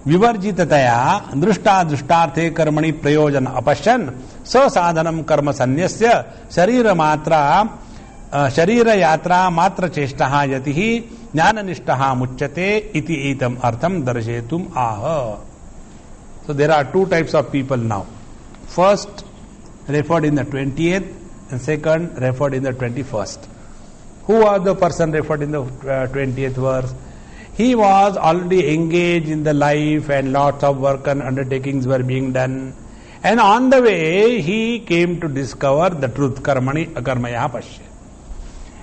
vivarjitataya drushta drushtarthe karmani prayojan apashyan sadhanam karma sanyasya sharira yatra matra cheshtaha yatihi jnananishtaha muchyate iti etam artham darshetum aha. So there are two types of people now. First referred in the 20th and second referred in the 21st. Who was the person referred in the 20th verse? He was already engaged in the life and lots of work and undertakings were being done. And on the way, he came to discover the truth, karmani akarmaya Bhashya.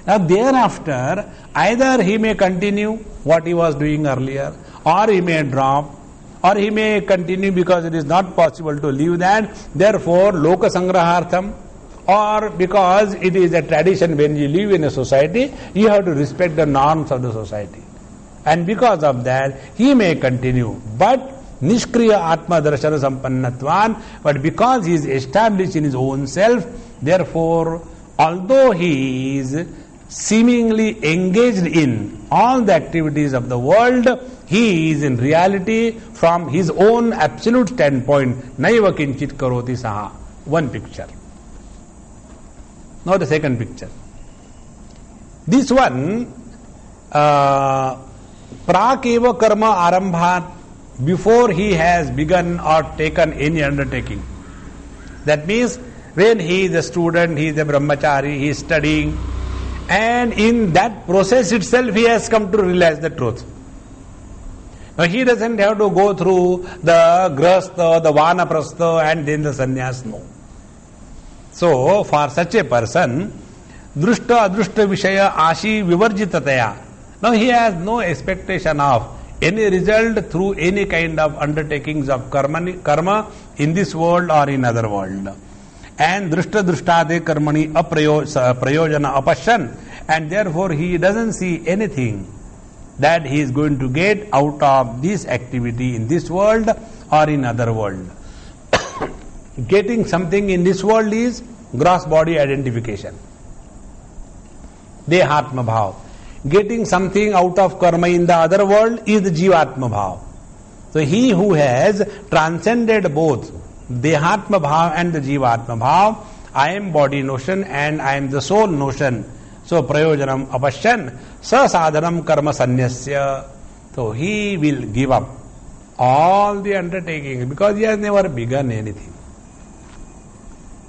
Now thereafter, either he may continue what he was doing earlier, or he may drop, or he may continue because it is not possible to leave that. Therefore, loka sangrahartham, or because it is a tradition when you live in a society, you have to respect the norms of the society. And because of that, he may continue. But Nishkriya Atma Darshana Sampannatvan, but because he is established in his own self, therefore, although he is seemingly engaged in all the activities of the world, he is in reality from his own absolute standpoint, Naiva Kinchit Karoti Saha. One picture. Now the second picture. This one, Prakeva Karma Arambhat, before he has begun or taken any undertaking. That means when he is a student, he is a brahmachari, he is studying, and in that process itself he has come to realize the truth. Now he doesn't have to go through the grastha, the vanaprastha and then the sannyas, no. So for such a person, drushta adrushta vishaya ashi vivarjitataya. Now he has no expectation of any result through any kind of undertakings of karma in this world or in other world. And drushta drushtade karmani prayojana apashan, and therefore he doesn't see anything that he is going to get out of this activity in this world or in other world. Getting something in this world is gross body identification, Dehatma Bhav. Getting something out of karma in the other world is the Jivatma Bhav. So he who has transcended both Dehatma Bhav and the Jivatma Bhav, I am body notion and I am the soul notion. So prayojanam apashyan sasadhanam karma sanyasya. So he will give up all the undertakings because he has never begun anything.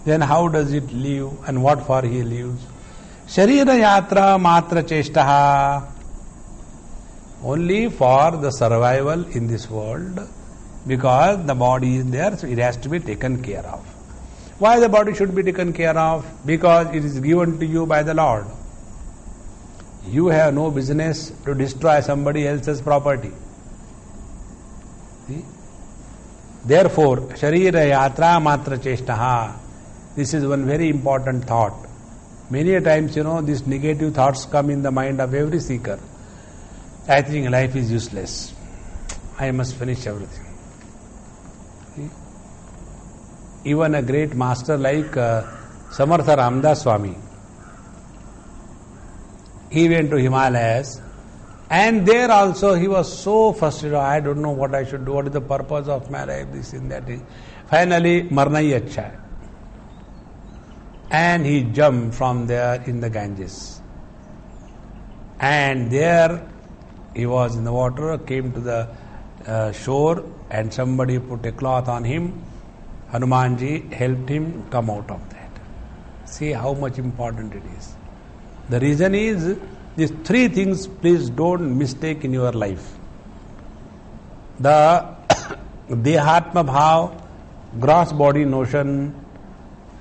Then how does it live and what for he lives? Sharira yatra matra cheshtaha, only for the survival in this world, because the body is there, so it has to be taken care of. Why the body should be taken care of? Because it is given to you by the Lord. You have no business to destroy somebody else's property. See? Therefore, Sharira yatra matra cheshtaha. This is one very important thought. Many a times, these negative thoughts come in the mind of every seeker. I think life is useless. I must finish everything. See? Even a great master like Samartha Ramdas Swami, he went to Himalayas, and there also he was so frustrated. I don't know what I should do. What is the purpose of my life? This and that. Finally, marna hi acha hai. And he jumped from there in the Ganges. And there he was in the water, came to the shore, and somebody put a cloth on him. Hanumanji helped him come out of that. See how much important it is. The reason is, these three things please don't mistake in your life. The Dehatma Bhav, gross body notion,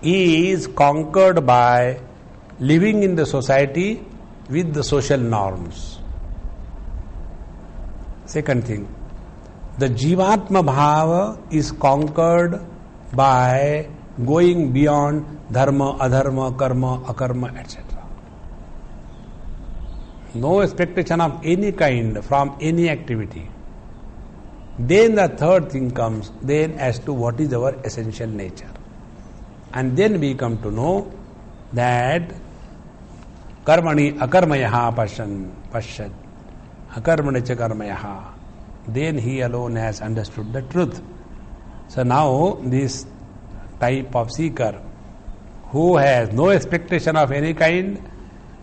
is conquered by living in the society with the social norms. Second thing, the Jivatma Bhava is conquered by going beyond dharma, adharma, karma, akarma, etc. No expectation of any kind from any activity. Then the third thing comes, then as to what is our essential nature. And then we come to know that karmani akarmayaha pashyad akarmani cha karmayaha. Then he alone has understood the truth. So now this type of seeker who has no expectation of any kind,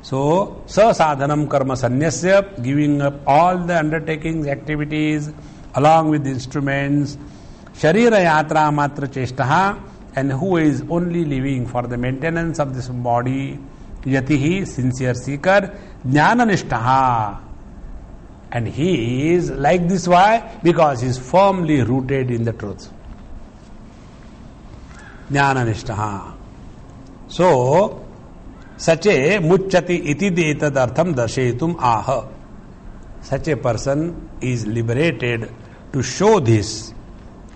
so sasadhanam karma sanyasya, giving up all the undertakings, activities along with the instruments, sharira yatra matra cheshtaha, and who is only living for the maintenance of this body, yatihi, sincere seeker, jnananishtaha. And he is like this. Why? Because he is firmly rooted in the truth. Jnananishtaha. So, sache mucchati iti detadartham darshetum aha. Such a person is liberated to show this.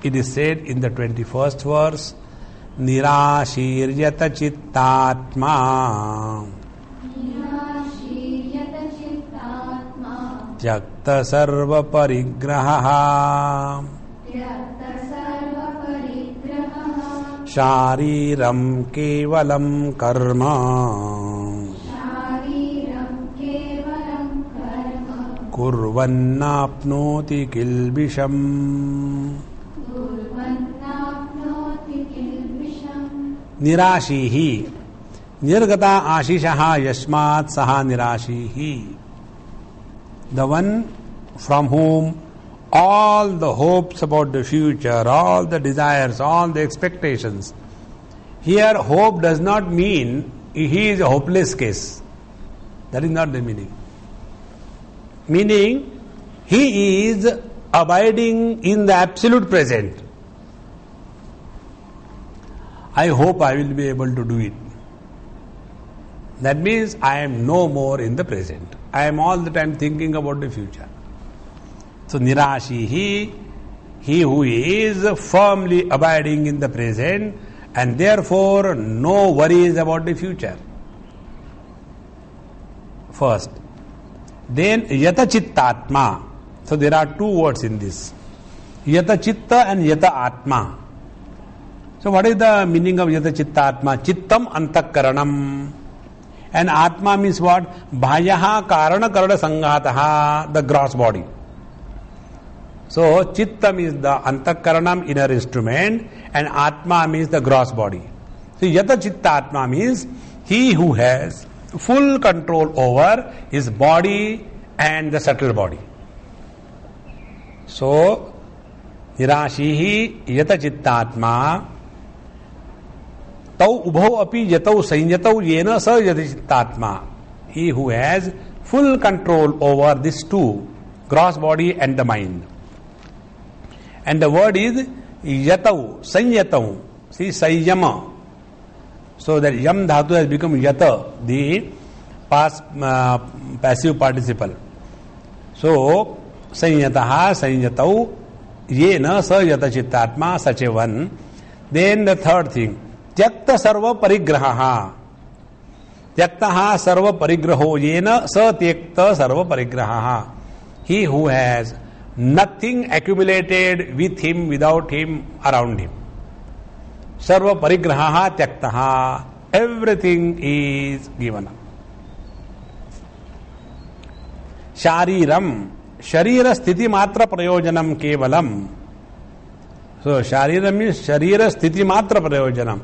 It is said in the 21st verse, निराशीर्यत चित्तात्मा त्यक्त सर्व परिग्रहः शारीरं केवलं कर्म कुर्वन्नाप्नोति किल्बिषम् निराशी ही निर्गता आशीषः यस्मात् सः निराशी ही the one from whom all the hopes about the future, all the desires, all the expectations. Here hope does not mean he is a hopeless case. That is not the meaning. Meaning he is abiding in the absolute present. I hope I will be able to do it. That means I am no more in the present. I am all the time thinking about the future. So nirashi, he who is firmly abiding in the present and therefore no worries about the future. First. Then yata chittatma. So there are two words in this. Yata chitta and yata atma. So what is the meaning of yata chittatma? Chittam antakaranam. And atma means what? Bhayaha karana karana sangataha, the gross body. So chitta means the antakaranam, inner instrument, and atma means the gross body. So yata chittatma means he who has full control over his body and the subtle body. So nirashihi yata chittatma tau ubhau api yatau sanyatau yena sa yata chittatma. He who has full control over these two, gross body and the mind. And the word is yatau, sanyatau. See, sanyama. So that yam dhatu has become yata, the past passive participle. So sanyataha, sanyatau, yena sa yata chittatma, such a one. Then the third thing, tyakta sarva parigraha. Tyaktaha sarva parigraho yena sa tyakta sarva parigraha. He who has nothing accumulated with him, without him, around him. Sarva parigraha tyaktaha. Everything is given up. Shariram. Sharira sthiti matra prayojanam kevalam. So shariram means sharira sthiti matra prayojanam.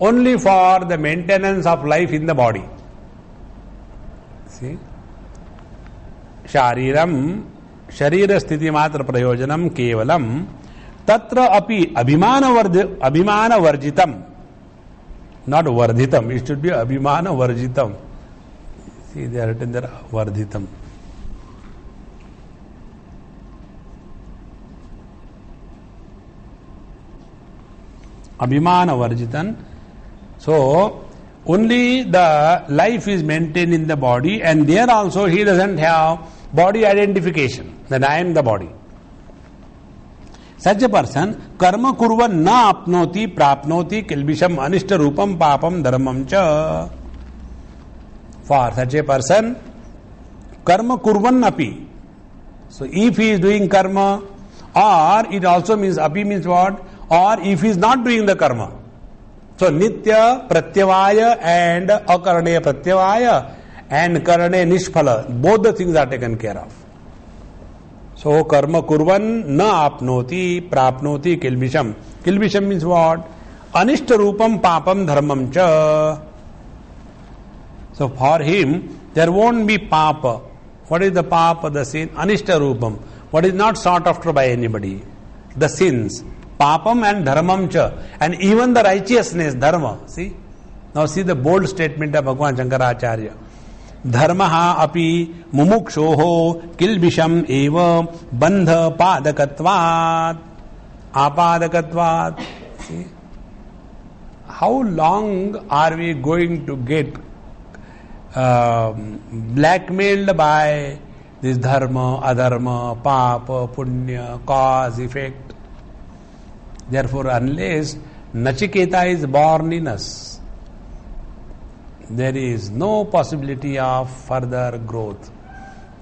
Only for the maintenance of life in the body. See? Shariram. Sharira sthiti matra prayojanam kevalam. Tatra api abhimana varjitam. Not vardhitam. It should be abhimana varjitam. See, they are written there, vardhitam. Abhimana varjitan. So, only the life is maintained in the body, and there also he doesn't have body identification, that I am the body. Such a person, karma kurvan na apnoti prapnoti kilbisham anishta rupam papam dharmam cha. For such a person, karma kurvan api. So if he is doing karma, or it also means api means what? Or if he is not doing the karma. So nitya pratyavaya and akarane pratyavaya and karane nishphala, both the things are taken care of. So karma kurvan na apnoti prapnoti kilbisham. Kilbisham means what? Anishta rupam papam dharmam cha. So for him there won't be papa. What is the papa? The sin. Anishta rupam. What is not sought after by anybody. The sins. Papam and dharmam cha. And even the righteousness, dharma. See? Now see the bold statement of Bhagavan Shankaracharya. Dharmaha api mumukshoho kilbisham eva bandha padakatvat. Apadakatvat. See? How long are we going to get blackmailed by this dharma, adharma, papa, punya, cause, effect? Therefore, unless Nachiketa is born in us. There is no possibility of further growth.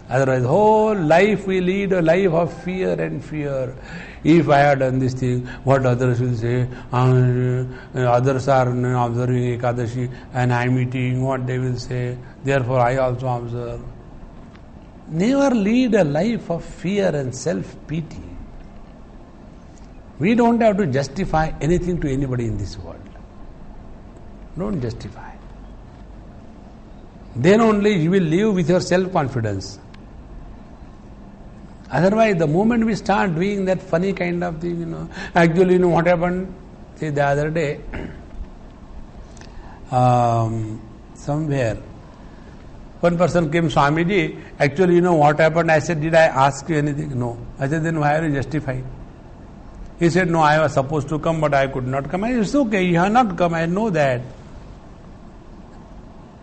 Otherwise, whole life we lead a life of fear and fear. If I have done this thing, what others will say? Others are observing Ekadashi and I am eating, what they will say. Therefore, I also observe. Never lead a life of fear and self-pity. We don't have to justify anything to anybody in this world. Don't justify. Then only you will live with your self-confidence. Otherwise, the moment we start doing that funny kind of thing, actually, what happened? See, the other day, somewhere, one person came, Swamiji, actually, what happened? I said, did I ask you anything? No. I said, then why are you justifying? He said, no, I was supposed to come, but I could not come. I said, it's okay, you have not come, I know that.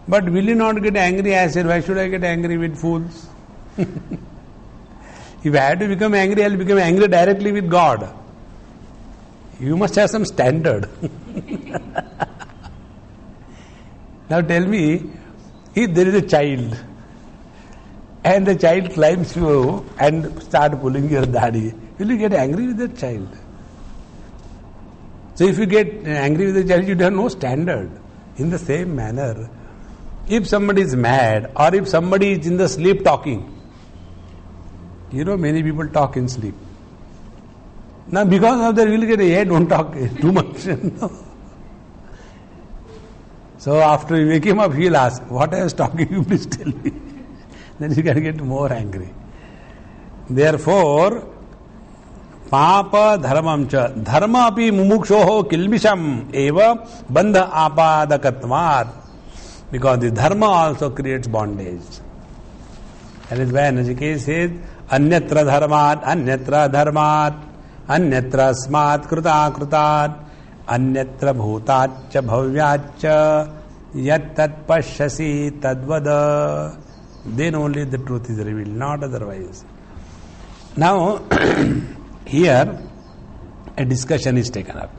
But will you not get angry? I said, why should I get angry with fools? If I had to become angry, I will become angry directly with God. You must have some standard. Now tell me, if there is a child, and the child climbs you and start pulling your daddy, will you get angry with that child? So if you get angry with the child, you have no standard. In the same manner, if somebody is mad or if somebody is in the sleep talking, many people talk in sleep. Now because of that, you will get hey, don't talk too much. So after you wake him up, he will ask, what I was talking to you, please tell me. Then you can get more angry. Therefore, Papa dharmam cha dharma api mumukshoho kilbisham eva bandha apadakatvat. Because the dharma also creates bondage. That is why Nachiketa says, Anyatra dharmat, anyatra dharmat, anyatra smat kruta krutat, anyatra bhutacha bhavyacha, yat tat pashyasi tadvada. Then only the truth is revealed, not otherwise. Now, here a discussion is taken up.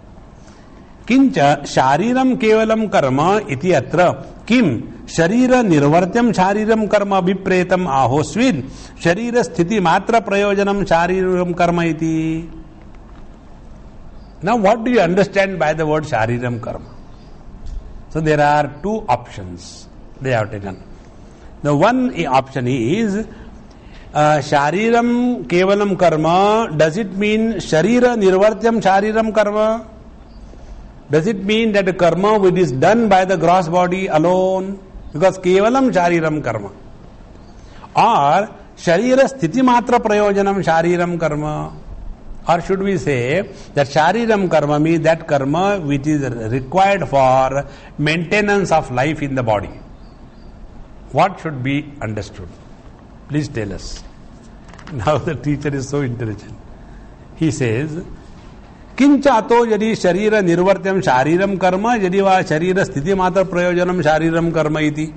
Kincha shariram kevalam karma iti atra kim sharira nirvartyam shariram karma vipretam ahosvid sharira sthiti matra prayojanam shariram karma iti. Now what do you understand by the word shariram karma? So there are two options they have taken. The one option is shariram kevalam karma. Does it mean sharira nirvartyam shariram karma? Does it mean that the karma which is done by the gross body alone? Because kevalam shariram karma. Or sharira sthiti matra prayojanam shariram karma. Or should we say that shariram karma means that karma which is required for maintenance of life in the body? What should be understood? Please tell us. Now the teacher is so intelligent. He says, Kinchato yadi sharira nirvartyam shariram karma yadi va sharira sthiti matra prayojanam shariram karma iti.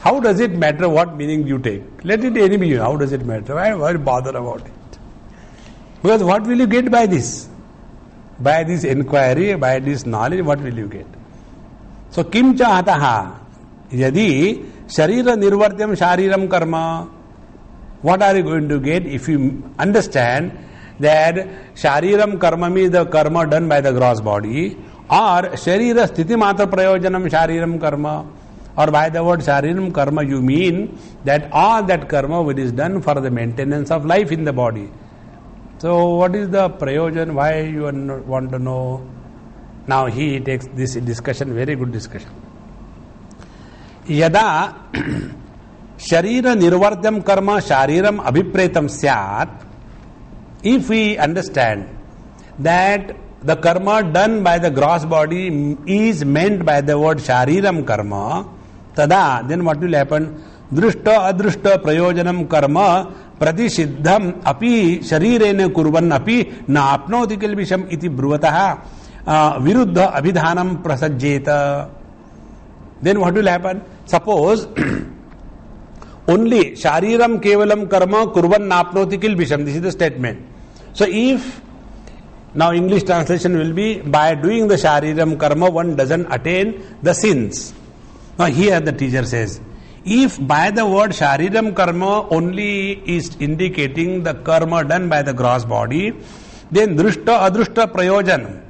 How does it matter what meaning you take? Let it any be. How does it matter? Why bother about it? Because what will you get by this? By this inquiry, by this knowledge, what will you get? So, kim chahataha yadi sharira nirvartyam shariram karma. What are you going to get if you understand that shariram karma means the karma done by the gross body, or sharira sthiti matra prayojanam shariram karma, or by the word shariram karma you mean that all that karma which is done for the maintenance of life in the body. So what is the prayojan? Why you want to know? Now he takes this discussion, very good discussion. Yada sharira nirvartyam karma shariram abhipretam syat. If we understand that the karma done by the gross body is meant by the word shariram karma, tada, then what will happen? Drushta adrushta prayojanam karma pratisiddham api sharirena kurvan api na apnoti kilbisham iti bruvataha viruddha abhidhanam prasajjeta. Then what will happen? Suppose only shariram kevalam karma kurvan napnoti kilbisham. This is the statement. So if Now English translation will be, by doing the shariram karma one doesn't attain the sins. Now here the teacher says, if by the word shariram karma only is indicating the karma done by the gross body, then drishta adrushta prayojan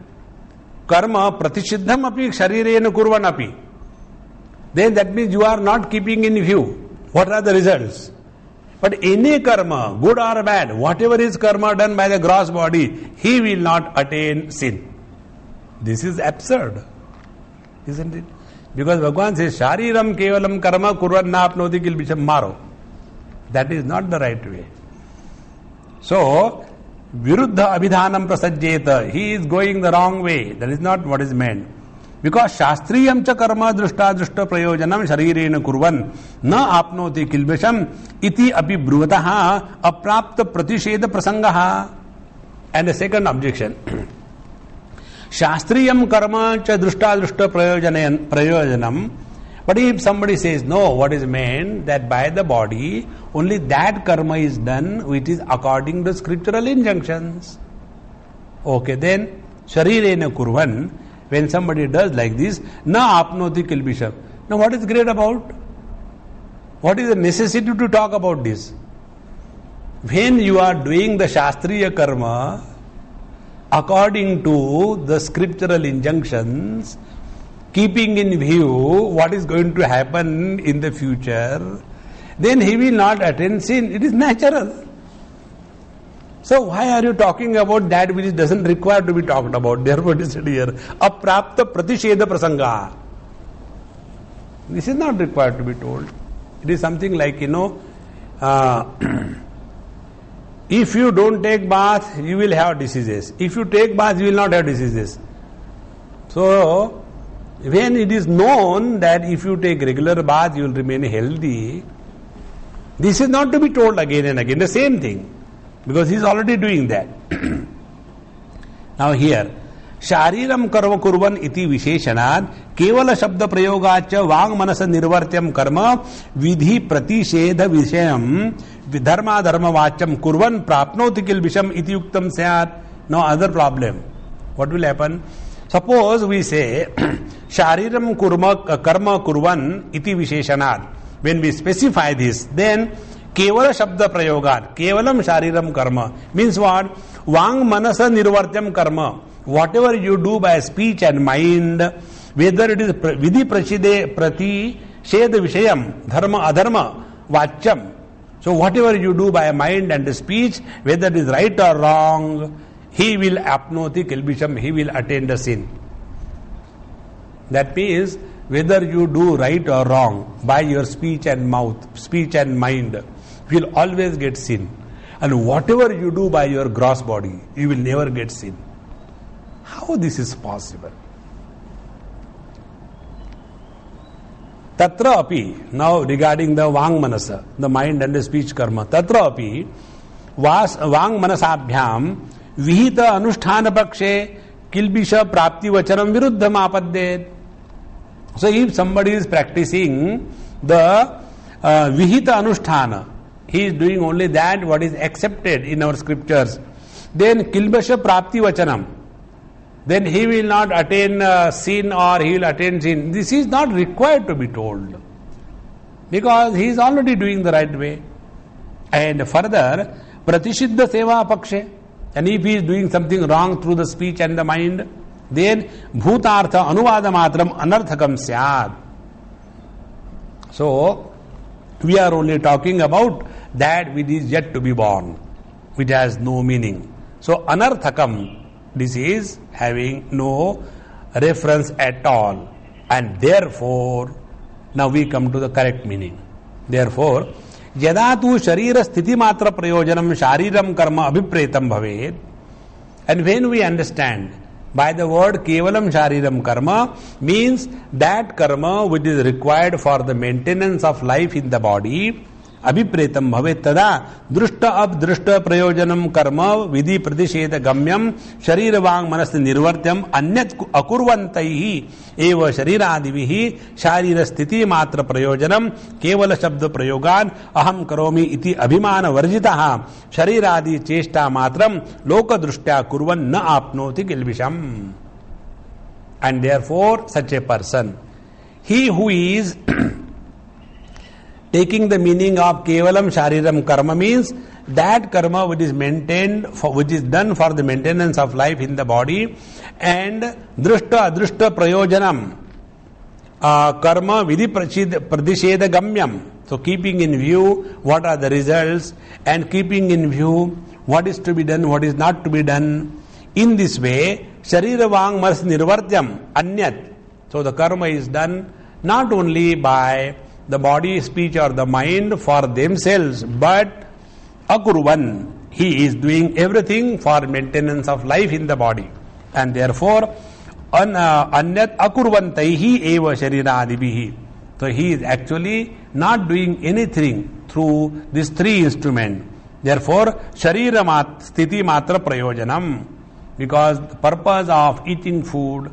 karma pratishiddham api sharirena kurvan api. Then that means you are not keeping in view what are the results. But any karma, good or bad, whatever is karma done by the gross body, he will not attain sin. This is absurd, isn't it? Because Bhagavan says, Shariram kevalam karma kurvan na apnoti kilbisham maro. That is not the right way. So, viruddha abhidhanam prasajjeta, he is going the wrong way. That is not what is meant. Because shastriyam cha karma drushta drushta prayojanam sharirena kurvan na apnoti kilbisham iti api bruvataha aprapta pratisheda prasangaha. And the second objection. Shastriyam karma cha drushta drushta prayojanam. But if somebody says, no, what is meant that by the body, only that karma is done which is according to scriptural injunctions. Okay, then, sharirena kurvan, when somebody does like this, na apnoti kilbisham. Now what is great about? What is the necessity to talk about this? When you are doing the shastriya karma, according to the scriptural injunctions, keeping in view what is going to happen in the future, then he will not attain sin. It is natural. So why are you talking about that which doesn't require to be talked about? Therefore it is said here, aprapta pratisheda prasanga. This is not required to be told. It is something like, if you don't take bath, you will have diseases. If you take bath, you will not have diseases. So, when it is known that if you take regular bath, you will remain healthy, this is not to be told again and again. The same thing. Because he is already doing that. Now here, Shariram karma kurvan iti visheshanad kevala shabda prayogacha vang manasa nirvartyam karma vidhi pratishedha vishayam dharma dharma vacham kurvan prapnoti kilbisham iti yuktam syat. No other problem. What will happen? Suppose we say Shariram karma kurvan iti visheshanad. When we specify this, then Kevala Shabda Prayogat, Kevalam Shariram Karma means what? Vang Manasa Nirvartyam Karma. Whatever you do by speech and mind, whether it is Vidhi Prati Sheda Vishayam, Dharma Adharma, Vacham. So whatever you do by mind and speech, whether it is right or wrong, he will apnoti kilbisham, he will attain the sin. That means whether you do right or wrong by your speech and mouth, speech and mind, you will always get sin. And whatever you do by your gross body, you will never get sin. How this is possible? Tatra api, now regarding the Vang Manasa, the mind and the speech karma, Tatra api, Vang Manasabhyam, Vihita Anusthana Pakshe, Kilbisha Prapti Vachanam Viruddham Apadde. So if somebody is practicing the Vihita Anusthana, he is doing only that what is accepted in our scriptures, then Kilbasha Prapti Vachanam, then he will not attain sin or he will attain sin. This is not required to be told because he is already doing the right way. And further, Pratisiddha Seva Pakshe, and if he is doing something wrong through the speech and the mind, then Bhutartha Anuvada Matram Anarthakam Syad. So, we are only talking about that which is yet to be born, which has no meaning. So, Anarthakam, this is having no reference at all. And therefore, now we come to the correct meaning. Therefore, Yadatu Sharira Sthiti Matra Prayojanam Shariram Karma Abhipretam Bhaved. And when we understand by the word Kevalam Shariram Karma means that karma which is required for the maintenance of life in the body, अभिप्रेतम भवेत् तदा दृष्ट अपदृष्ट प्रयोजनम कर्म विधि प्रतिषेध गम्यम शरीर वांग मनस निर्वर्त्यम अन्यत् अकुर्वन्तैः एव शरीरादिभिः शारीर स्थिति मात्र प्रयोजनम केवल शब्द प्रयोगान अहम करोमि इति अभिमान वर्जितः शरीरादि चेष्टा मात्रम लोक दृष्ट्या कुर्वन् न आपनोति किल्बिषम. And therefore, such a person, he who is taking the meaning of kevalam shariram karma means that karma which is maintained, which is done for the maintenance of life in the body, and drishta adrishta prayojanam, karma vidhi pradisheda gamyam. So keeping in view what are the results and keeping in view what is to be done, what is not to be done. In this way, Sharira Vang Mars Nirvartyam Anyat. So the karma is done not only by the body, speech or the mind for themselves, but Akurvan. He is doing everything for maintenance of life in the body. And therefore, Anyat Akurvantaihi Eva Sharira Adibihi. So he is actually not doing anything through these three instruments. Therefore, Sharira Sthiti Matra Prayojanam. Because the purpose of eating food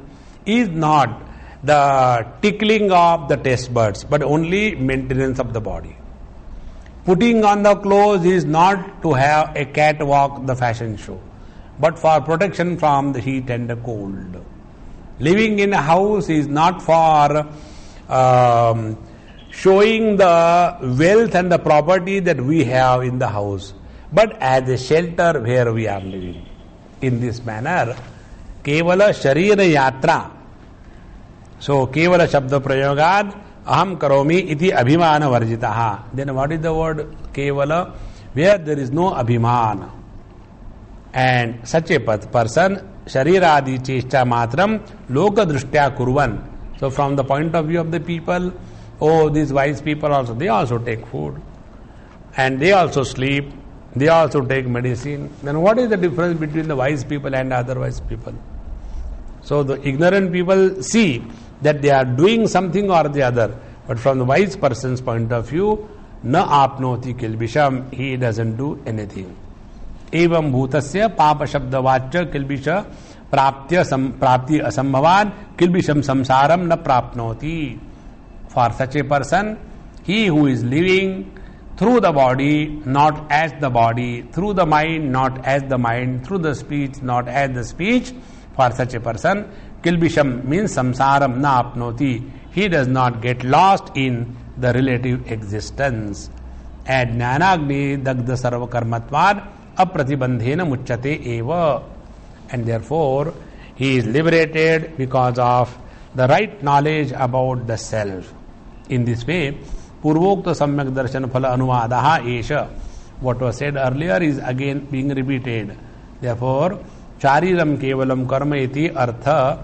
is not the tickling of the taste buds, but only maintenance of the body. Putting on the clothes is not to have a catwalk, the fashion show, but for protection from the heat and the cold. Living in a house is not for showing the wealth and the property that we have in the house, but as a shelter where we are living. In this manner, Kevala Sharira Yatra. So, Kevala Shabda Prayogad Aham Karomi iti Abhimana Varjitaha. Then what is the word Kevala? Where there is no Abhimana. And such a person, Sharira Adi Cheshta Matram, Loka Drishtya Kurvan. So, from the point of view of the people, oh, these wise people also, they also take food. And they also sleep. They also take medicine. Then what is the difference between the wise people and otherwise people? So the ignorant people see that they are doing something or the other. But from the wise person's point of view, na apnoti kilbisham, he doesn't do anything. Evam bhutasya papa shabda vachya kilbisha prapti asambhavan kilbisham samsaram na prapnoti. For such a person, he who is living through the body, not as the body, through the mind, not as the mind, through the speech, not as the speech, for such a person, kilbisham means samsaram na apnoti. He does not get lost in the relative existence. And jnanagni dagda sarva karmatvad apratibandhena muchyate eva. And therefore, he is liberated because of the right knowledge about the self. In this way, Purvokta Samyak Darshan Phala Anuvadaha Esha. What was said earlier is again being repeated. Therefore, Chariram Kevalam Karma iti Artha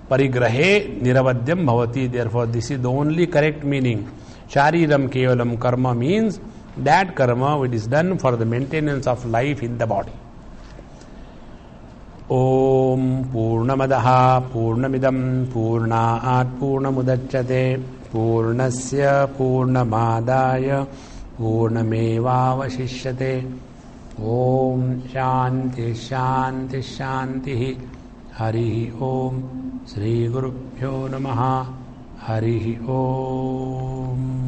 Parigrahe Niravadyam Bhavati. Therefore, this is the only correct meaning. Chariram Kevalam Karma means that karma which is done for the maintenance of life in the body. Om Purnamadaha Purnamidam Purnaat Purnamudachyate Purnasya Purnamadaya Purnamevavashishyate. Om Shanti Shanti Shanti. Hari Om Sri Gurubhyo Namaha. Hari Om.